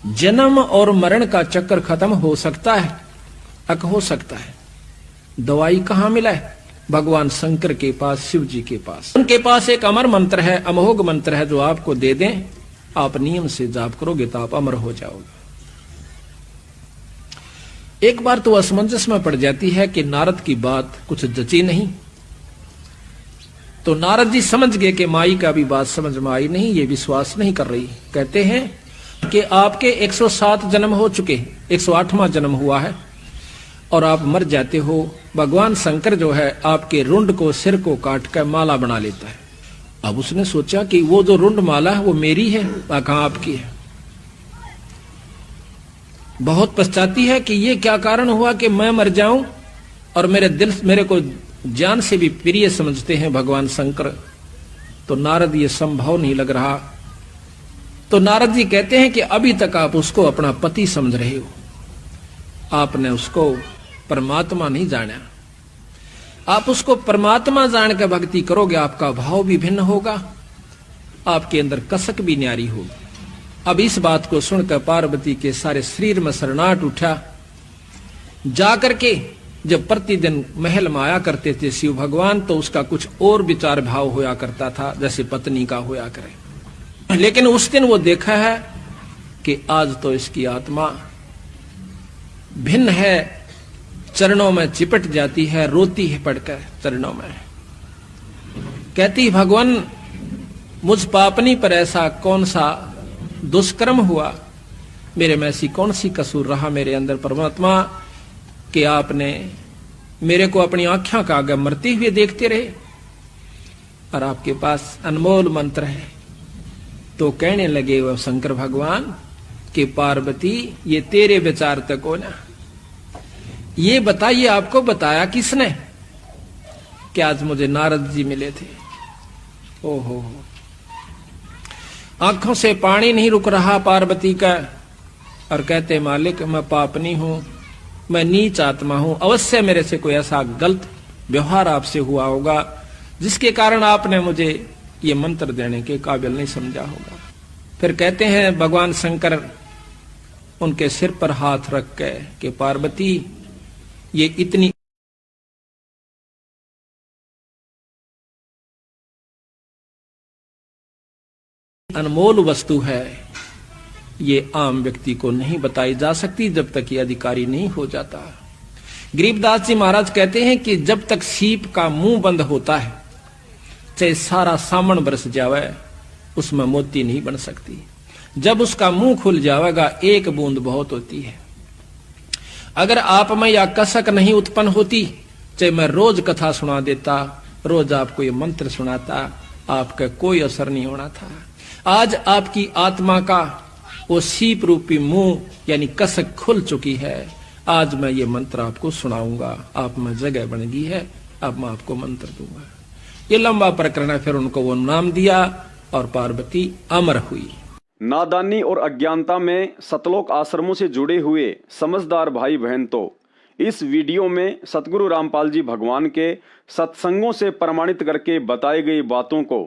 जन्म और मरण का चक्कर खत्म हो सकता है? हो सकता है। दवाई कहां मिला है? भगवान शंकर के पास, शिव जी के पास। उनके पास एक अमर मंत्र है, अमोघ मंत्र है, जो आपको दे दें, आप नियम से जाप करोगे तो आप अमर हो जाओगे। एक बार तो असमंजस में पड़ जाती है कि नारद की बात कुछ जची नहीं, तो नारद जी समझ गए कि माई का भी बात समझ में आई नहीं, ये विश्वास नहीं कर रही। कहते हैं कि आपके 107 जन्म हो चुके, 108वां जन्म हुआ है और आप मर जाते हो। भगवान शंकर जो है आपके रुंड को, सिर को काट कर माला बना लेता है। अब उसने सोचा कि वो जो रुंड माला है वो मेरी है, कहां आपकी है? बहुत पछताती है कि ये क्या कारण हुआ कि मैं मर जाऊं और मेरे को जान से भी प्रिय समझते हैं भगवान शंकर। तो नारद ये संभव नहीं लग रहा। तो नारद जी कहते हैं कि अभी तक आप उसको अपना पति समझ रहे हो, आपने उसको परमात्मा नहीं जाना। आप उसको परमात्मा जान के भक्ति करोगे, आपका भाव भी भिन्न होगा, आपके अंदर कसक भी न्यारी होगी। अब इस बात को सुनकर पार्वती के सारे शरीर में शरणाहट उठा। जाकर के जब प्रतिदिन महल में आया करते थे शिव भगवान, तो उसका कुछ और विचार भाव होया करता था, जैसे पत्नी का होया करे। लेकिन उस दिन वो देखा है कि आज तो इसकी आत्मा भिन्न है, चरणों में चिपट जाती है, रोती है पड़कर चरणों में, कहती भगवान मुझ पापनी पर ऐसा कौन सा दुष्कर्म हुआ, मेरे में ऐसी कौन सी कसूर रहा मेरे अंदर परमात्मा कि आपने मेरे को अपनी आंखों का आगे मरते हुए देखते रहे, और आपके पास अनमोल मंत्र है। तो कहने लगे वह शंकर भगवान कि पार्वती ये तेरे विचार तक हो ना, ये बताइए आपको बताया किसने कि आज मुझे नारद जी मिले थे। ओहो, आंखों से पानी नहीं रुक रहा पार्वती का, और कहते मालिक मैं पापनी हूं, मैं नीच आत्मा हूं, अवश्य मेरे से कोई ऐसा गलत व्यवहार आपसे हुआ होगा जिसके कारण आपने मुझे ये मंत्र देने के काबिल नहीं समझा होगा। फिर कहते हैं भगवान शंकर उनके सिर पर हाथ रख के कि पार्वती ये इतनी अनमोल वस्तु है, ये आम व्यक्ति को नहीं बताई जा सकती जब तक ये अधिकारी नहीं हो जाता। गरीबदास जी महाराज कहते हैं कि जब तक सीप का मुंह बंद होता है, चाहे सारा सामन बरस जावे, उसमें मोती नहीं बन सकती। जब उसका मुंह खुल जाएगा, एक बूंद बहुत होती है। अगर आप में या कसक नहीं उत्पन्न होती, चाहे मैं रोज कथा सुना देता, रोज आपको ये मंत्र सुनाता, आपका कोई असर नहीं होना था। आज आपकी आत्मा का वो सीप रूपी मुंह यानी कसक खुल चुकी है। आज मैं ये मंत्र आपको सुनाऊंगा, आप में जगह बन गई है, अब मैं आपको मंत्र दूंगा। ये लंबा प्रकरण है। फिर उनको वो नाम दिया और पार्वती अमर हुई। नादानी और अज्ञानता में सतलोक आश्रमों से जुड़े हुए समझदार भाई बहन तो इस वीडियो में सतगुरु रामपाल जी भगवान के सत्संगों से प्रमाणित करके बताई गई बातों को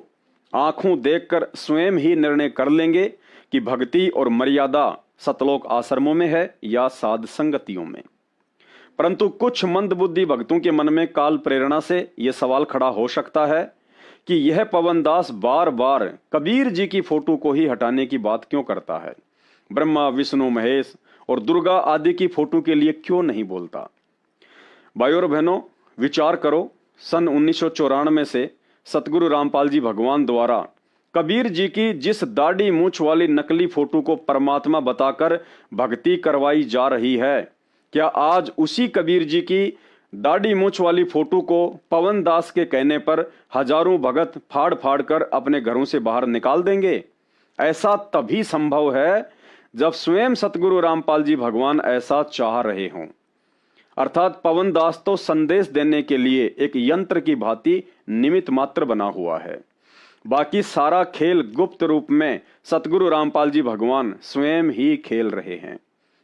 आंखों देखकर स्वयं ही निर्णय कर लेंगे कि भक्ति और मर्यादा सतलोक आश्रमों में है या साध संगतियों में। परंतु कुछ मंदबुद्धि भक्तों के मन में काल प्रेरणा से यह सवाल खड़ा हो सकता है कि यह पवनदास बार बार कबीर जी की फोटो को ही हटाने की बात क्यों करता है, ब्रह्मा विष्णु महेश और दुर्गा आदि की फोटो के लिए क्यों नहीं बोलता। भाइयों और बहनों, विचार करो, सन 1994 से सतगुरु रामपाल जी भगवान द्वारा कबीर जी की जिस दाढ़ी मूंछ वाली नकली फोटो को परमात्मा बताकर भक्ति करवाई जा रही है, क्या आज उसी कबीर जी की दाढ़ी मूंछ वाली फोटो को पवन दास के कहने पर हजारों भगत फाड़ फाड़ कर अपने घरों से बाहर निकाल देंगे? ऐसा तभी संभव है जब स्वयं सतगुरु रामपाल जी भगवान ऐसा चाह रहे हों। अर्थात पवन दास तो संदेश देने के लिए एक यंत्र की भांति निमित्त मात्र बना हुआ है। बाकी सारा खेल गुप्त रूप में सतगुरु रामपाल जी भगवान स्वयं ही खेल रहे हैं।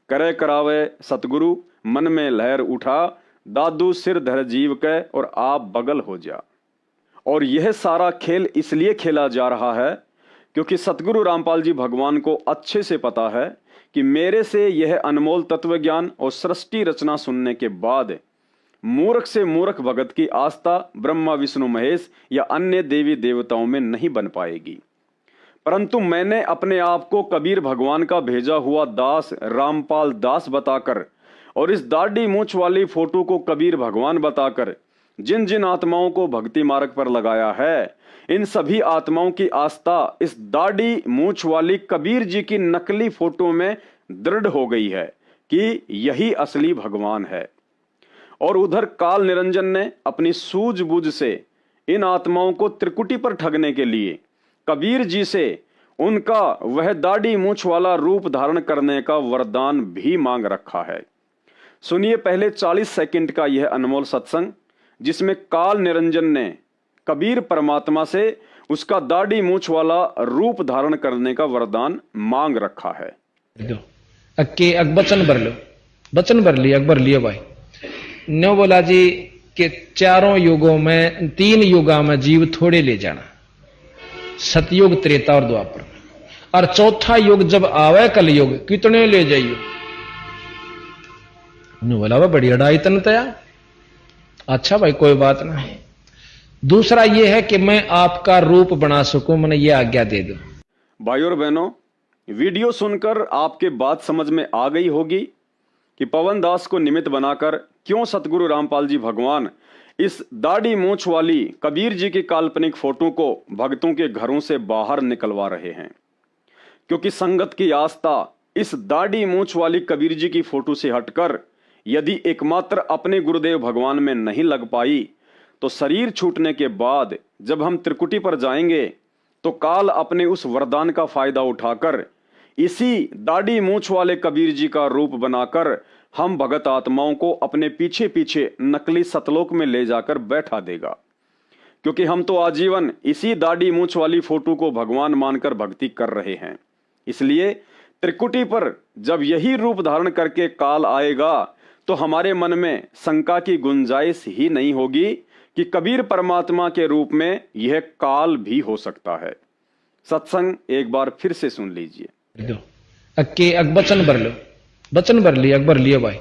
करे करावे सतगुरु, मन में लहर उठा, दादू सिर धर जीव के और आप बगल हो जा। और यह सारा खेल इसलिए खेला जा रहा है क्योंकि सतगुरु रामपाल जी भगवान को अच्छे से पता है कि मेरे से यह अनमोल तत्व ज्ञान और सृष्टि रचना सुनने के बाद मूर्ख से मूर्ख भगत की आस्था ब्रह्मा विष्णु महेश या अन्य देवी देवताओं में नहीं बन पाएगी। परंतु मैंने अपने आप को कबीर भगवान का भेजा हुआ दास रामपाल दास बताकर और इस दाढ़ी मूंछ वाली फोटो को कबीर भगवान बताकर जिन जिन आत्माओं को भक्ति मार्ग पर लगाया है, इन सभी आत्माओं की आस्था इस दाढ़ी मूंछ वाली कबीर जी की नकली फोटो में दृढ़ हो गई है कि यही असली भगवान है। और उधर काल निरंजन ने अपनी सूझबूझ से इन आत्माओं को त्रिकुटी पर ठगने के लिए कबीर जी से उनका वह दाढ़ी मूंछ वाला रूप धारण करने का वरदान भी मांग रखा है। सुनिए पहले 40 सेकंड का यह अनमोल सत्संग जिसमें काल निरंजन ने कबीर परमात्मा से उसका दाढ़ी मूंछ वाला रूप धारण करने का वरदान मांग रखा है। वचन भर लो, वचन भर लिया, अकबर लिया भाई। न्यो बोला जी कि चारों युगों में 3 युगा में जीव थोड़े ले जाना, सतयुग त्रेता और द्वापर, और चौथा युग जब आवे कलयुग कितने ले जाइयो। बोला वह बड़ी अड़ाई तन तया। अच्छा भाई कोई बात नहीं। दूसरा यह है कि मैं आपका रूप बना सकूं, मैंने ये आज्ञा दे दो। भाइयों और बहनों, वीडियो सुनकर आपके बात समझ में आ गई होगी कि पवन दास को निमित्त बनाकर क्यों सतगुरु रामपाल जी भगवान इस दाढ़ी मूंछ वाली कबीर जी की काल्पनिक फोटो को भक्तों के घरों से बाहर निकलवा रहे हैं। क्योंकि संगत की आस्था इस दाढ़ी मूंछ वाली कबीर जी की फोटो से हटकर यदि एकमात्र अपने गुरुदेव भगवान में नहीं लग पाई तो शरीर छूटने के बाद जब हम त्रिकुटी पर जाएंगे तो काल अपने उस वरदान का फायदा उठाकर इसी दाढ़ी मूंछ वाले कबीर जी का रूप बनाकर हम भगत आत्माओं को अपने पीछे पीछे नकली सतलोक में ले जाकर बैठा देगा। क्योंकि हम तो आजीवन इसी दाढ़ी मूंछ वाली फोटो को भगवान मानकर भक्ति कर रहे हैं। इसलिए त्रिकुटी पर जब यही रूप धारण करके काल आएगा तो हमारे मन में शंका की गुंजाइश ही नहीं होगी कि कबीर परमात्मा के रूप में यह काल भी हो सकता है। सत्संग एक बार फिर से सुन लीजिए। वचन भर लो, वचन भर लिया, अकबर लिया भाई।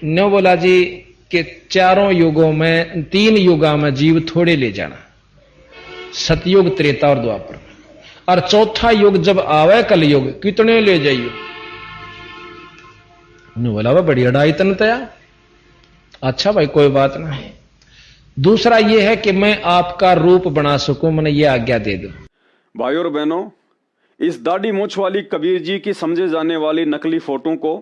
न्यो बोला जी कि चारों युगों में 3 युगा में जीव थोड़े ले जाना, सतयुग त्रेता और द्वापर, और चौथा युग जब आवे कल युग कितने ले जाइयो। बोला वह बड़ी अड़ाई तन तया। अच्छा भाई कोई बात नहीं। दूसरा यह है कि मैं आपका रूप बना सकूं, मैंने ये आज्ञा दे दो। भाई और बहनों, इस दाढ़ी मूछ वाली कबीर जी की समझे जाने वाली नकली फोटो को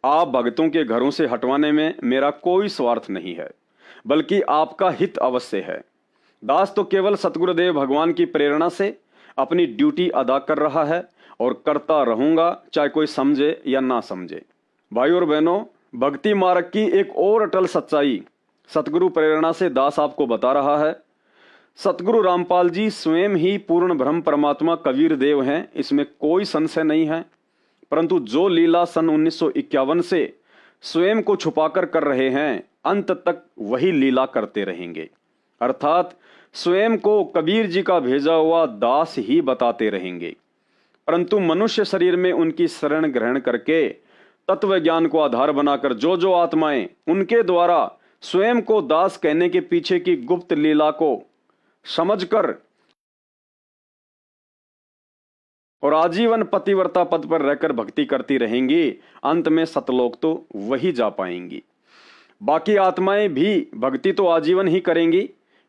आप भक्तों के घरों से हटवाने में मेरा कोई स्वार्थ नहीं है, बल्कि आपका हित अवश्य है। दास तो केवल सतगुरुदेव भगवान की प्रेरणा से अपनी ड्यूटी अदा कर रहा है और करता रहूंगा, चाहे कोई समझे या ना समझे। भाई और बहनों, भक्ति मार्ग की एक और अटल सच्चाई सतगुरु प्रेरणा से दास आपको बता रहा है। सतगुरु रामपाल जी स्वयं ही पूर्ण ब्रह्म परमात्मा कबीर देव हैं, इसमें कोई संशय नहीं है। परंतु जो लीला सन 1951 से स्वयं को छुपाकर कर रहे हैं, अंत तक वही लीला करते रहेंगे। अर्थात स्वयं को कबीर जी का भेजा हुआ दास ही बताते रहेंगे। परंतु मनुष्य शरीर में उनकी शरण ग्रहण करके तत्व ज्ञान को आधार बनाकर जो आत्माएं उनके द्वारा स्वयं को दास कहने के पीछे की गुप्त लीला को समझकर और आजीवन पतिव्रता पद पर रहकर भक्ति करती रहेंगी, अंत में सतलोक तो वही जा पाएंगी। बाकी आत्माएं भी भक्ति तो आजीवन ही करेंगी,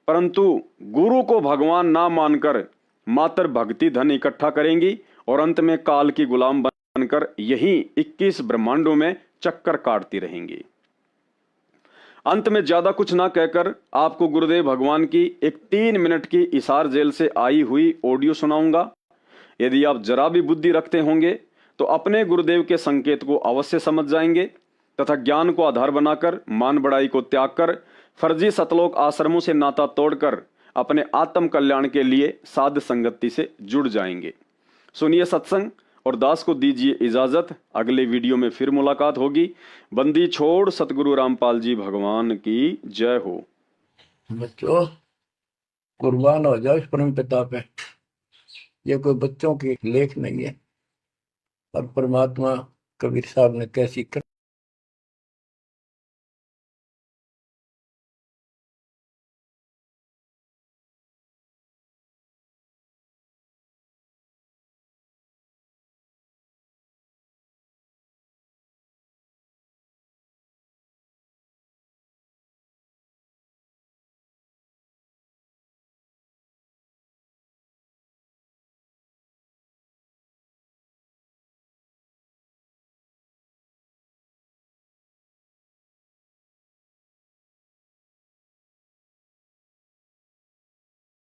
परंतु गुरु को भगवान ना मानकर मात्र भक्ति धन इकट्ठा करेंगी और अंत में काल की गुलाम बनकर यही 21 ब्रह्मांडों में चक्कर काटती रहेंगी। अंत में ज्यादा कुछ ना कहकर आपको गुरुदेव भगवान की एक 3 मिनट की इसार जेल से आई हुई ऑडियो सुनाऊंगा। यदि आप जरा भी बुद्धि रखते होंगे तो अपने गुरुदेव के संकेत को अवश्य समझ जाएंगे तथा ज्ञान को आधार बनाकर मान बढ़ाई को त्याग कर फर्जी सतलोक आश्रमों से नाता तोड़कर अपने आत्म कल्याण के लिए साध संगति से जुड़ जाएंगे। सुनिए सत्संग और दास को दीजिए इजाजत। अगले वीडियो में फिर मुलाकात होगी। बंदी छोड़ सतगुरु रामपाल जी भगवान की जय हो। बच्चों कुर्बान हो जाओ इस परम पिता पे। ये कोई बच्चों की लेख नहीं है, और परमात्मा कबीर साहब ने कैसी कर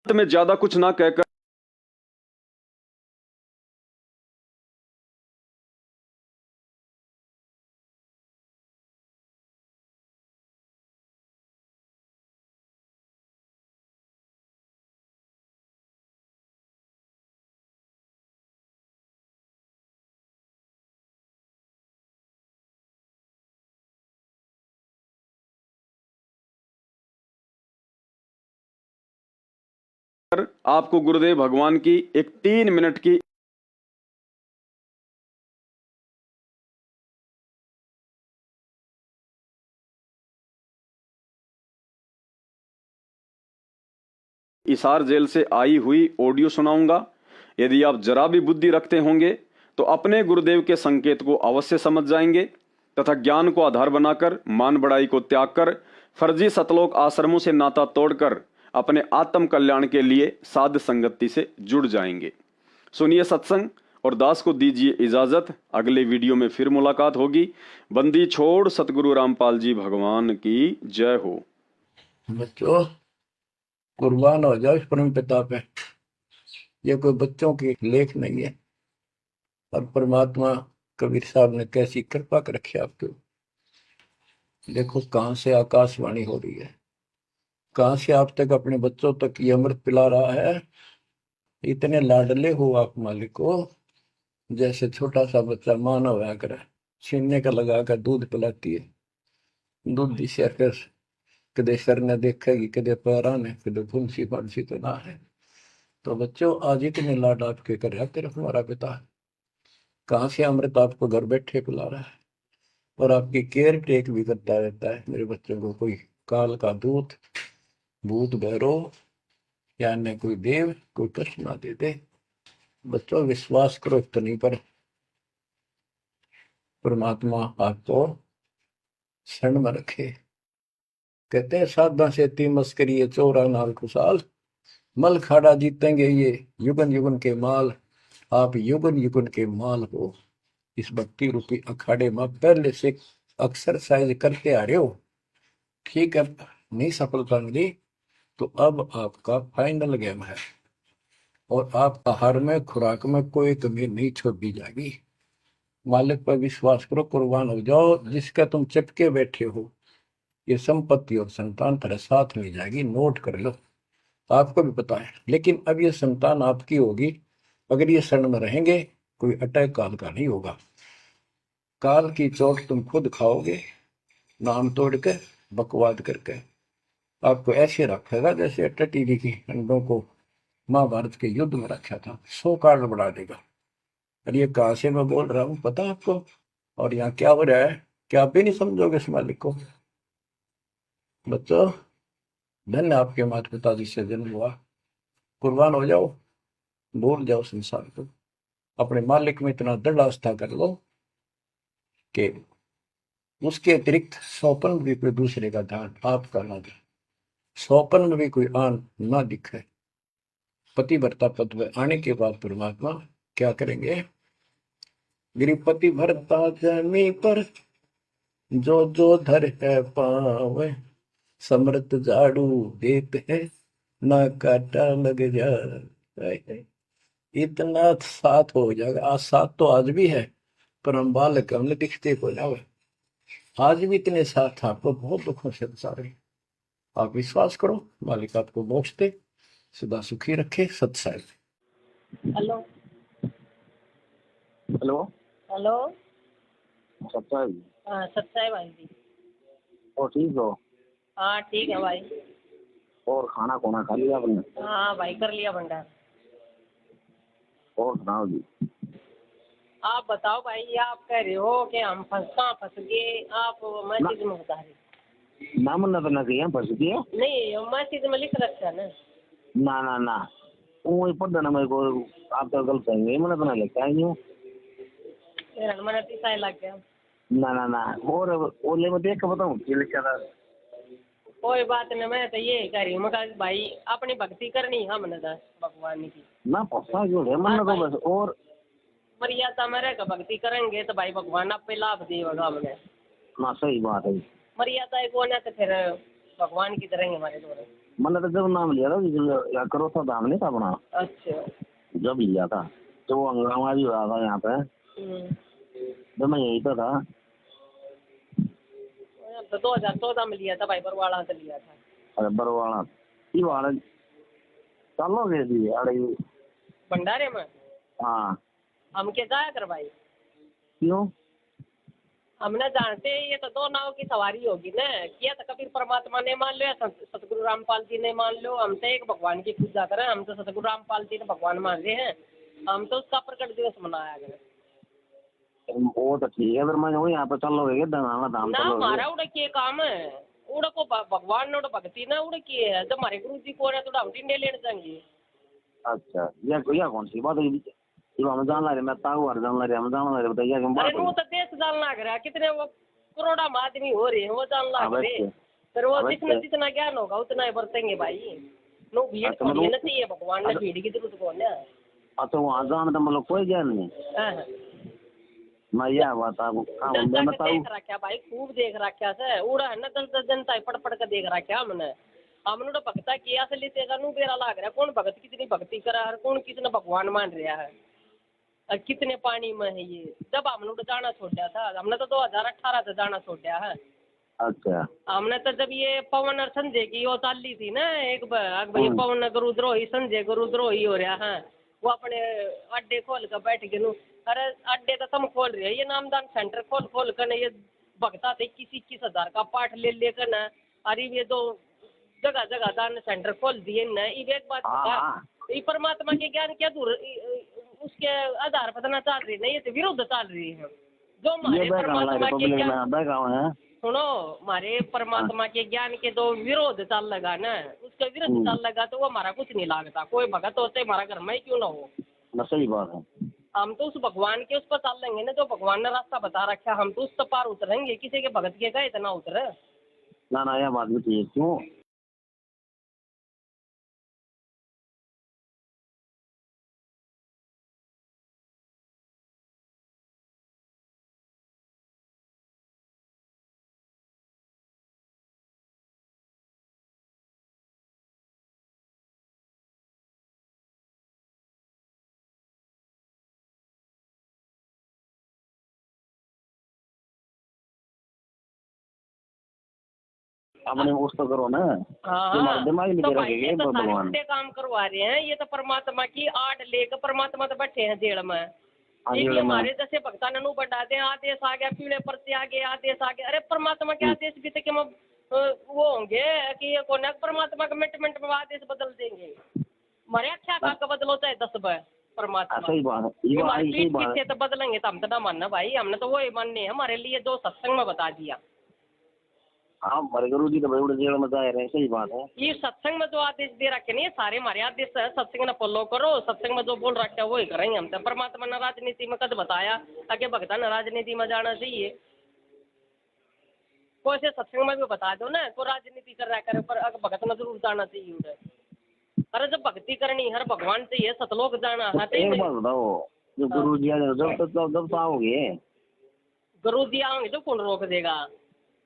अंत में ज्यादा कुछ ना कहकर आपको गुरुदेव भगवान की एक 3 मिनट की इसार जेल से आई हुई ऑडियो सुनाऊंगा। यदि आप जरा भी बुद्धि रखते होंगे तो अपने गुरुदेव के संकेत को अवश्य समझ जाएंगे तथा ज्ञान को आधार बनाकर मान बढ़ाई को त्याग कर फर्जी सतलोक आश्रमों से नाता तोड़कर अपने आत्म कल्याण के लिए साध संगति से जुड़ जाएंगे। सुनिए सत्संग और दास को दीजिए इजाजत। अगले वीडियो में फिर मुलाकात होगी। बंदी छोड़ सतगुरु रामपाल जी भगवान की जय हो। बच्चों कुर्बान हो जाओ इस परम पिता पे। ये कोई बच्चों की लेख नहीं है, और परमात्मा कबीर साहब ने कैसी कृपा कर रखी आपके। देखो कहां से आकाशवाणी हो रही है, कहां से आप तक अपने बच्चों तक ये अमृत पिला रहा है। इतने लाडले हो आप मालिक को, जैसे छोटा सा बच्चा माना हुआ कर छीनने का लगा कर दूध पिलाती है। दूध दी से कदे सर ने देखेगी, कदे पैरा ने, कदे फुंसी फांसी तो ना है। तो बच्चों आज इतने लाड आपके कर रहा तेरा हमारा पिता, कहां से अमृत आपको घर बैठे पिला रहा है और आपकी केयर टेक भी करता रहता है। मेरे बच्चों को कोई काल का दूत भूत भैरव या अन्य कोई देव कोई कष्ट ना दे दे। बच्चों विश्वास करो इतनी पर, परमात्मा आपको शरण में रखे। कहते हैं साधा से ती मस्करी है चोरा नाल खुशाल, मल खाड़ा जीतेंगे ये युगन युगन के माल। आप युगन युगन के माल हो। इस भक्ति रूपी अखाड़े में पहले से एक्सरसाइज करते आ रहे हो, ठीक है, नहीं सफलता मिली तो अब आपका फाइनल गेम है और आप आहार में खुराक में कोई कमी नहीं छोड़ी जाएगी। मालिक पर विश्वास करो, कुर्बान हो जाओ। जिसका तुम चिपके बैठे हो ये संपत्ति और संतान तेरे साथ मिल जाएगी, नोट कर लो। आपको भी पता है, लेकिन अब ये संतान आपकी होगी अगर ये शरण में रहेंगे। कोई अटैक काल का नहीं होगा, काल की चोट तुम खुद खाओगे, नाम तोड़ के बकवाद करके। आपको ऐसे रखेगा जैसे टीवी की अंडों को महाभारत के युद्ध में रखा था, 100 कार्ड बढ़ा देगा। और ये कहां से मैं बोल रहा हूं पता आपको, और यहाँ क्या हो रहा है, क्या आप भी नहीं समझोगे इस मालिक को। बच्चों धन्य आपके माता पिता जिससे जन्म हुआ, कुर्बान हो जाओ, भूल जाओ संसार को, अपने मालिक में इतना दृढ़ आस्था कर लो कि उसके अतिरिक्त स्वप्न में भी कोई दूसरे का ध्यान आपका ना दे, स्वप्न में भी कोई आन ना दिखे। पतिव्रता पद में आने के बाद परमात्मा क्या करेंगे, गिरिपति भरता जमी पर जो जो धर है पावे, समृत झाड़ू देते हैं ना काटा लग जाए। इतना साथ हो जाएगा। आज साथ तो आज भी है पर हम बालक हमने दिखते को जाओ, आज भी इतने साथ आपको बहुत दुखों से सारे। आप विश्वास करो, मालिक आपको मोक्ष दे, सदा सुखी रखे। सत्साई। Hello hello hello. सत्साई। हाँ सच्चाई भाई जी। और ठीक हो? हाँ ठीक है भाई। और खाना खोना खा लिया आपने? हाँ भाई कर लिया भंडार। और सुनाओ जी। आप बताओ भाई, आप कह रहे हो कि हम फंस गए, आप मैसेज में बता रहे। नाम ना तो ना कहिए फंस गए। नहीं मैसेज में लिख रखा है ना। ना ना वो पढ़ना ना मेरे को, आप तो गलत कहेंगे, मैंने तो ना लिखा ही नहीं। मैंने तीसरा लग गया। ना और ओले में देख के बताऊँ ये लिखा था। कोई बात नहीं, मैं तो ये कह रही हूँ, मैं कहा भाई अपनी भक्ति करनी हमने तो भगवान की ना फंसा जो है मन तो बस। और मर्यादा में रहकर भक्ति करेंगे तो भाई भगवान आप पे लाभ देगा हमने। ना सही बात है। मर्यादा को ना तो फिर भगवान की तरह हमारे द्वारा। मैंने तो जब नाम लिया था या करो था दाम नहीं था अपना। अच्छा। जब लिया था तो वो हंगामा भी हुआ था यहाँ पे, जब मैं यही तो था। तो 2014 में लिया था भाई, बरवाड़ा से लिया था। अरे बरवाड़ा चलोगे जी? अरे भंडारे में? हाँ। हम क्या जाया कर भाई? क्यों? हमने जानते ये तो 2 नाव की सवारी होगी ना। किया तो कबीर परमात्मा ने मान लो या सतगुरु रामपाल जी ने मान लो, हम तो एक भगवान की पूजा करें। हम तो सतगुरु रामपाल जी ने भगवान मान रहे हैं, हम तो उसका प्रकट दिवस मनाया करें। वो तो ठीक है, फिर मैं यहाँ पे चलोगे दाम ना हमारा उड़ के काम है, उड़ को भगवान ने उड़ भक्ति ना उड़ की है। जब हमारे गुरु जी को है तो हम टिंडे लेने जाएंगे। अच्छा यह कौन सी बात है? हम जान रहे, मैं ताऊ जान रहे, हम जान रहे, बताइए क्या बात है? वो तो देश जान लग रहा है, कितने वो करोड़ा आदमी हो रहे हैं वो जान लग रहे। फिर वो जिसमें जितना ज्ञान होगा उतना ही बरतेंगे भाई। नो भीड़ को लेना चाहिए, भगवान ने भीड़ की जरूरत कौन है? अच्छा वहाँ जान तो मतलब कोई ज्ञान नहीं। मैं यह बात देख रखा भाई, खूब देख रखा से उड़ा है ना, 10 जनता पढ़ के देख रखा हमने तो भक्ता किया असली तेगा नू बेरा लाग रहा है। कौन भगत कितनी भक्ति करा है, कौन कितने भगवान मान रहा है, और कितने पानी में है ये। जब हमने तो जाना छोड़ा था, हमने तो 2018 से जाना छोड़ा है। अच्छा। हमने तो जब ये पवन और संजय की वो चाली थी ना, एक भाई पवन गुरुद्रोही संजय गुरुद्रोही हो रहा है, वो अपने अड्डे खोल कर बैठ गए। अरे अड्डे तो तुम खोल रहे हो, ये नामदान सेंटर खोल कर ये भगता थे 21,000 का पाठ ले लेकर न। अरे ये तो जगह जगह दान सेंटर खोल दिए न। एक बात ये परमात्मा के ज्ञान क्या दूर उसके आधार पर ना चल रही नहीं, ये तो विरुद्ध चल रही है। जो हमारे परमात्मा के ज्ञान सुनो, हमारे परमात्मा के ज्ञान के दो विरोध चल लगा ना, उसके विरुद्ध चल लगा तो वो हमारा कुछ नहीं लागता। कोई भगत होते हमारा घर में क्यों ना हो, ना सही बात है। हम तो उस भगवान के उस पर चल लेंगे ना, जो भगवान ने रास्ता बता रखा, हम तो उस पार उतरेंगे, किसी के भगत के का इतना उतरे। ना यह बात भी ठीक, क्यों अपने उस तो करो ना। हाँ, दिमाग तो नहीं भाई ये तो सारे भगवान उल्टे काम करवा रहे हैं, ये तो परमात्मा की आड़ लेकर परमात्मा तो बैठे हैं जेल में। ठीक है, हमारे जैसे भक्ता ननु बढ़ा दे, आदेश आ गया, पीले परचे आ गए, आदेश आ गया। अरे परमात्मा के आदेश भी तक हम वो होंगे कि ये कौन है परमात्मा का मिनट में आदेश बदल देंगे। हमारे अच्छा का बदलो चाहे 10 बार परमात्मा। सही बात है, हमारे पीठ पीछे तो बदलेंगे तो हम तो ना मानना भाई, हमने तो वही मानने है। हमारे लिए जो सत्संग में बता दिया। हाँ, हमारे गुरु जी तो बड़े बड़े जेल में जा रहे हैं, सही बात है। ये सत्संग में जो आदेश दे रखे नहीं, सारे हमारे आदेश है, सत्संग में फॉलो करो, सत्संग में जो बोल रखे है वही करेंगे हम तो। परमात्मा ने राजनीति में कद बताया आगे भगता ने राजनीति में जाना चाहिए, कोई से सत्संग में भी बता दो ना, तो राजनीति कर रहा करे पर भगत ने जरूर जाना चाहिए उधर। अरे जब भक्ति करनी हर भगवान चाहिए, सतलोक जाना है। एक बात बताओ, जो गुरु जी जब आओगे, गुरु जी आओगे तो कौन रोक देगा?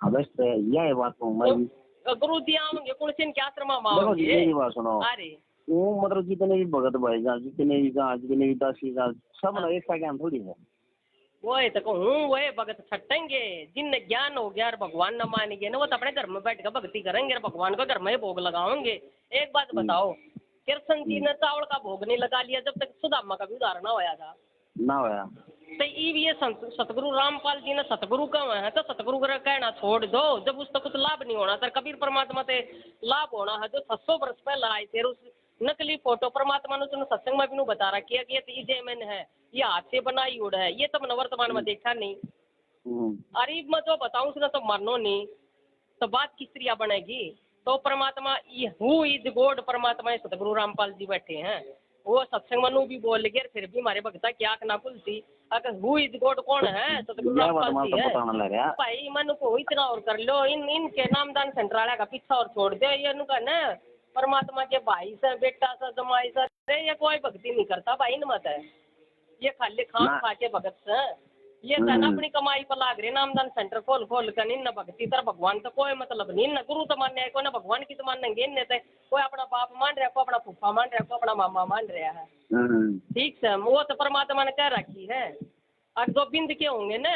बस यह बात गुरु जी आओगे कौन से इनके आश्रम में आओगे? मेरी बात सुनो, अरे वो मतलब जितने भी भगत भाई जान, जितने भी दासी जान, सब ना एक सा ज्ञान थोड़ी है। वही तो कहूँ, वही भगत छटेंगे जिन ज्ञान हो गया और भगवान न मानेंगे ना, वो तो अपने घर में बैठ कर भक्ति करेंगे और भगवान को घर में ही भोग लगाओगे। एक बात बताओ, कृष्ण जी ने चावल का भोग नहीं लगा लिया जब तक सुदामा का भी उदाहरण ना होया था ना होया। तो ये सतगुरु रामपाल जी ने सतगुरु कहा है, तो सतगुरु का कहना छोड़ दो। जब उसका कुछ लाभ नहीं होना था, कबीर परमात्मा से लाभ होना है। जो 600 वर्ष पहले आए थे, उस नकली फोटो परमात्मा ने सत्संग में भी बता रखी है कि ये ईजे मैन है, ये हाथ से बनाई उड़ है, ये तो मैंने वर्तमान में देखा नहीं। अरे मैं जो बताऊं उसने तो मानो नहीं, तो बात किस तरह बनेगी? तो परमात्मा हु इज गॉड, परमात्मा सतगुरु रामपाल जी बैठे हैं, वो सत्संग मनु भी बोल गए, फिर भी हमारे भक्ता क्या ना खुलती। अगर हु इज गॉड कौन है? सतगुरु रामपाल जी है भाई। मनु को इतना और कर लो, इनके नामदान सेंट्राला का पीछा और छोड़ दो। ये इनका ना परमात्मा के भाई से, बेटा से, जमाई से, ये कोई भक्ति नहीं करता भाई न मत है। ये खाली खा के भगत से ये अपनी कमाई पर लाग रहे, नामदान सेंटर खोल कर इन भक्ति तर भगवान तो कोई मतलब नहीं। न गुरु तो मानने है, कोई ना भगवान की तो मानेंगे इन तो कोई अपना बाप मान रहा है, कोई अपना फूफा मान रहा है, कोई अपना मामा मान रहा है। ठीक है, वो तो परमात्मा ने कह रखी है। और जो बिंद के होंगे ना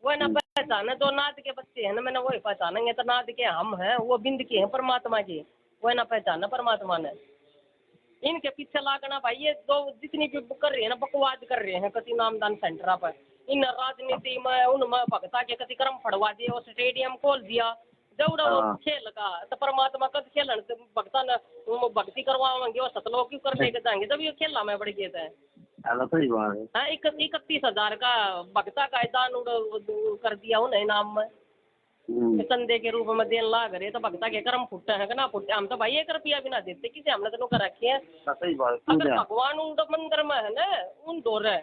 वो ना पहचाने, जो नाद के बच्चे हैं ना मैंने वही पहचानेंगे, तो नाद के हम हैं, वो बिंद के हैं परमात्मा के, वो ना पहचाना परमात्मा ने। इनके पीछे लागना भाई, ये जो जितनी भी कर रहे हैं ना बकवाद कर रहे हैं कति नामदान सेंटर पर, इन राजनीति में उनमें भक्ता के कति क्रम फड़वा दिए, वो स्टेडियम खोल दिया दौड़ा वो खेल का। तो परमात्मा कद खेलन भक्ता ने भक्ति करवाएंगे, वो सतलोक क्यों करने के जाएंगे जब ये खेलना में बढ़ गए थे। 31,000 का भक्ता का दान कर दिया उन्हें नाम में, चंदे के रूप में देन लाग रहे, तो भक्ता के कर्म फुटे हैं कि ना फुटे? हम तो भाई 1 रुपया भी ना देते किसी, हमने तो कर रखे हैं। अगर भगवान उन मंदिर में है ना, उन दौरे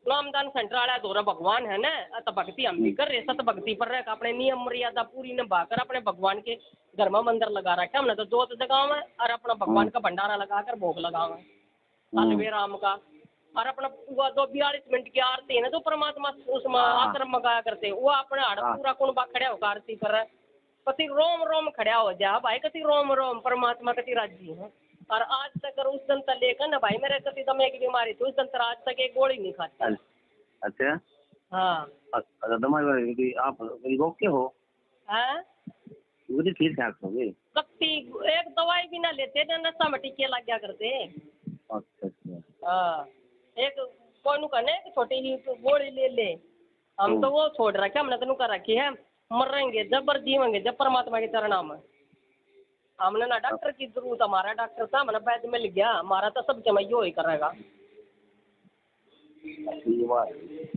नामदान सेंटर वाला दौरा भगवान है ना, तो भक्ति हम भी कर रहे, सत भक्ति पर रह अपने नियम मर्यादा पूरी निभा कर अपने भगवान के घर में मंदिर लगा रखे हमने तो जोत जगाओ है, और अपना भगवान का भंडारा लगा कर भोग लगाओ है अलवे राम का। और अपना 42 मिनट की आरती है ना, तो परमात्मा उसमें आश्रम में गाया करते, वो अपने हाड़ पूरा कुंबा खड़ा होकर आरती कर रहा है। कति रोम रोम खड़ा हो जा भाई, कति रोम रोम परमात्मा कति राजी है। और आज तक उस दिन तक लेकर ना भाई, मेरे कति दमे की बीमारी थी, उस दिन तक आज तक एक गोली नहीं खाता। अच्छा हाँ, आप रोग के हो? हाँ ठीक ठाक हो गए, कति एक दवाई भी ना लेते ना, नशा में टीके लग गया करते। अच्छा हाँ, एक कोई नु कहने छोटी ही गोली ले ले, हम तो वो छोड़ रखे, हमने तो कर रखी है, मरेंगे जब जीवेंगे जब परमात्मा के चरणा में। हमने ना डॉक्टर की जरूरत, हमारा डॉक्टर था मैंने वैद्य मिल गया, हमारा तो सब जमैयो ही करेगा।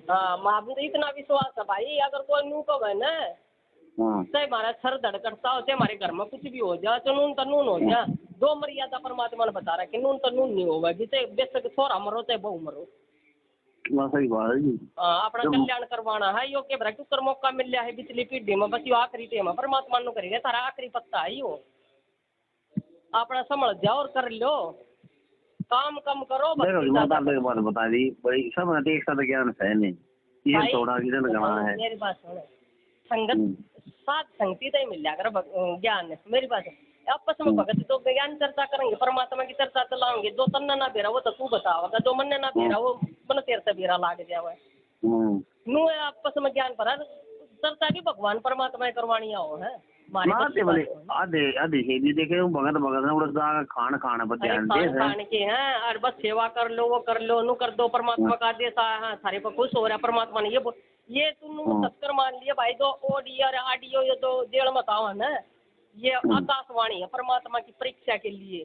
हाँ, मुझे इतना विश्वास है भाई, अगर कोई नू को है ना चाहे हमारा सर धड़ करता हो, चाहे हमारे घर में कुछ भी हो जाए, तो नून हो जाए, दो मर्यादा परमात्मा ने बता रहा कि नून तो नून नहीं होगा, जिसे बेशक थोड़ा मरो चाहे बहु मरो। सही बात है जी। अपना कल्याण करवाना है यो के क्यों कर मौका मिल रहा है पिछली पीढ़ी में, बस यो आखिरी टेम है परमात्मा नु करेगा, तारा आखिरी पत्ता है यो। अपना समझ जाओ और कर लो, काम कम करो। बता दी भाई सब ने एक साथ ज्ञान है नहीं, ये थोड़ा किधर करना है। मेरी बात सुनो, संगत साथ संगति तो मिल जाकर ज्ञान, मेरी बात आपस में भगत तो ज्ञान चर्चा करेंगे, परमात्मा की चर्चा चलाएंगे। जो तन्ना ना बेरा वो तो तू बताओगा, जो मन ना बेरा वो मन तेरे से बेरा लाग जाए। नू आपस में ज्ञान पर चर्चा भी भगवान परमात्मा करवानी आओ है आधे देखे भगत भगत खान खान खान के हैं और बस सेवा कर लो, वो कर लो, नु कर दो, परमात्मा का आदेश है, सारे पर खुश हो रहा है परमात्मा ने। ये तुम सत्कर मान लिया भाई, जो ऑडियो और ऑडियो ये तो जेल मत आओ है ना, ये आकाशवाणी है परमात्मा की परीक्षा के लिए।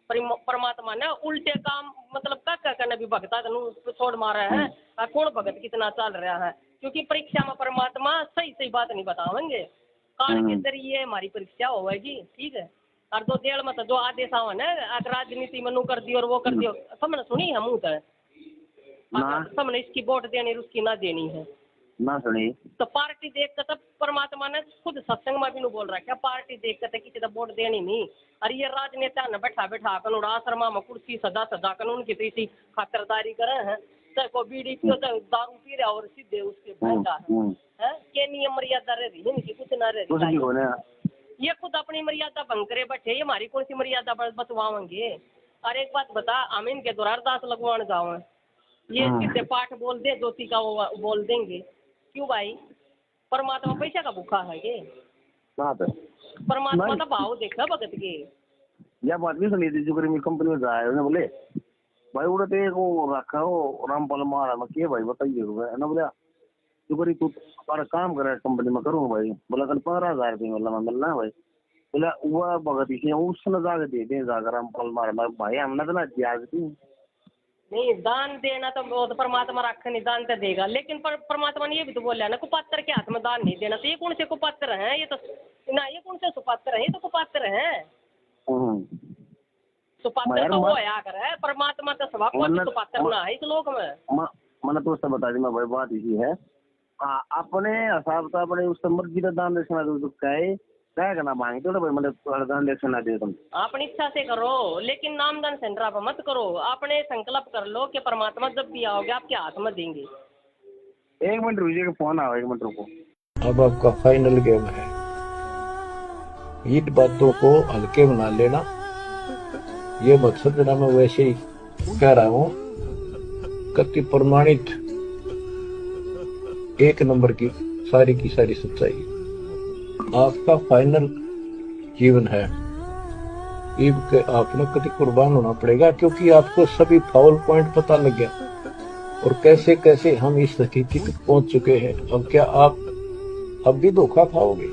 परमात्मा ने उल्टे काम मतलब क्या करना भी भगता छोड़ मारा है, कौन भगत कितना चल रहा है, क्योंकि परीक्षा में परमात्मा सही सही बात नहीं बतावेंगे, काल के जरिए हमारी परीक्षा होगी, ठीक है। और दो जेल में तो जो आदेश आओ ना, अगर राजनीति में नू कर दियो और वो कर दियो, सबने सुनी है मुँह तक, सबने इसकी वोट देनी उसकी ना देनी है ना सुनी, तो पार्टी देख कर तब परमात्मा ने खुद सत्संग में भी बोल रहा है, क्या पार्टी देख कर किसी का वोट देनी नहीं। और ये राजनेता ने बैठा बैठा कानून आश्रमा में कुर्सी सजा सजा कानून की तीसरी खातरदारी करे हैं, चाहे को बीड़ी पियो चाहे दारू पी रहा और सीधे उसके बैठा है के नियम मर्यादा रह रही है, कुछ ना रह रही। ये खुद अपनी मर्यादा भंग करे बैठे, ये हमारी कौन सी मर्यादा बतवाएंगे। और एक बात बता, हम इनके द्वारा अरदास लगवाने जाओ, ये सीधे पाठ बोल दे, ज्योति का वो बोल देंगे, क्यों भाई? परमात्मा पैसा का भूखा है ये, परमात्मा का भाव देखा भगत के। या बात भी सुनी थी, जो कंपनी में जाए उन्हें बोले भाई उड़ते को रखा हो रामपाल मारा में के भाई बताइए ना, बोला जो करी तू तुम्हारा काम करे कंपनी में करूँ भाई, बोला कल 15,000 रुपये मतलब मिलना भाई, बोला वह भगत इसे उसने जाकर दे दे जाकर रामपाल मारा भाई, हमने तो ना त्याग थी नहीं दान देना तो वो तो परमात्मा रख नहीं, दान तो देगा, लेकिन परमात्मा ने ये भी तो बोला ना कुपात्र के हाथ में दान नहीं देना। तो ये कौन से कुपात्र हैं? ये तो ना, ये कौन से सुपात्र हैं? ये तो कुपात्र हैं। सुपात्र तो वो है आकर है, परमात्मा का स्वभाव कौन सा सुपात्र ना है इस लोक में। मैंने तो उससे बता दी मैं भाई, बात इसी है अपने हिसाब से अपने उस मर्जी का दान दक्षिणा दो तो क्या करना मांगे तो भाई, मतलब दान दक्षिणा दे तुम अपनी इच्छा से करो, लेकिन नामदान सेंटर पर मत करो। आपने संकल्प कर लो कि परमात्मा जब भी आओगे आपके हाथ में देंगे। 1 मिनट रुकिए, फोन आओ, 1 मिनट रुको। अब आपका फाइनल गेम है, इन बातों को हल्के बना लेना, ये मकसद ना मैं वैसे ही कह रहा हूँ, कति प्रमाणित 1 नंबर की सारी सच्चाई। आपका फाइनल जीवन है, ईब के आपने कभी कुर्बान होना पड़ेगा, क्योंकि आपको सभी फाउल पॉइंट पता लग गया और कैसे कैसे हम इस स्थिति तक पहुंच चुके हैं। अब क्या आप अब भी धोखा खाओगे?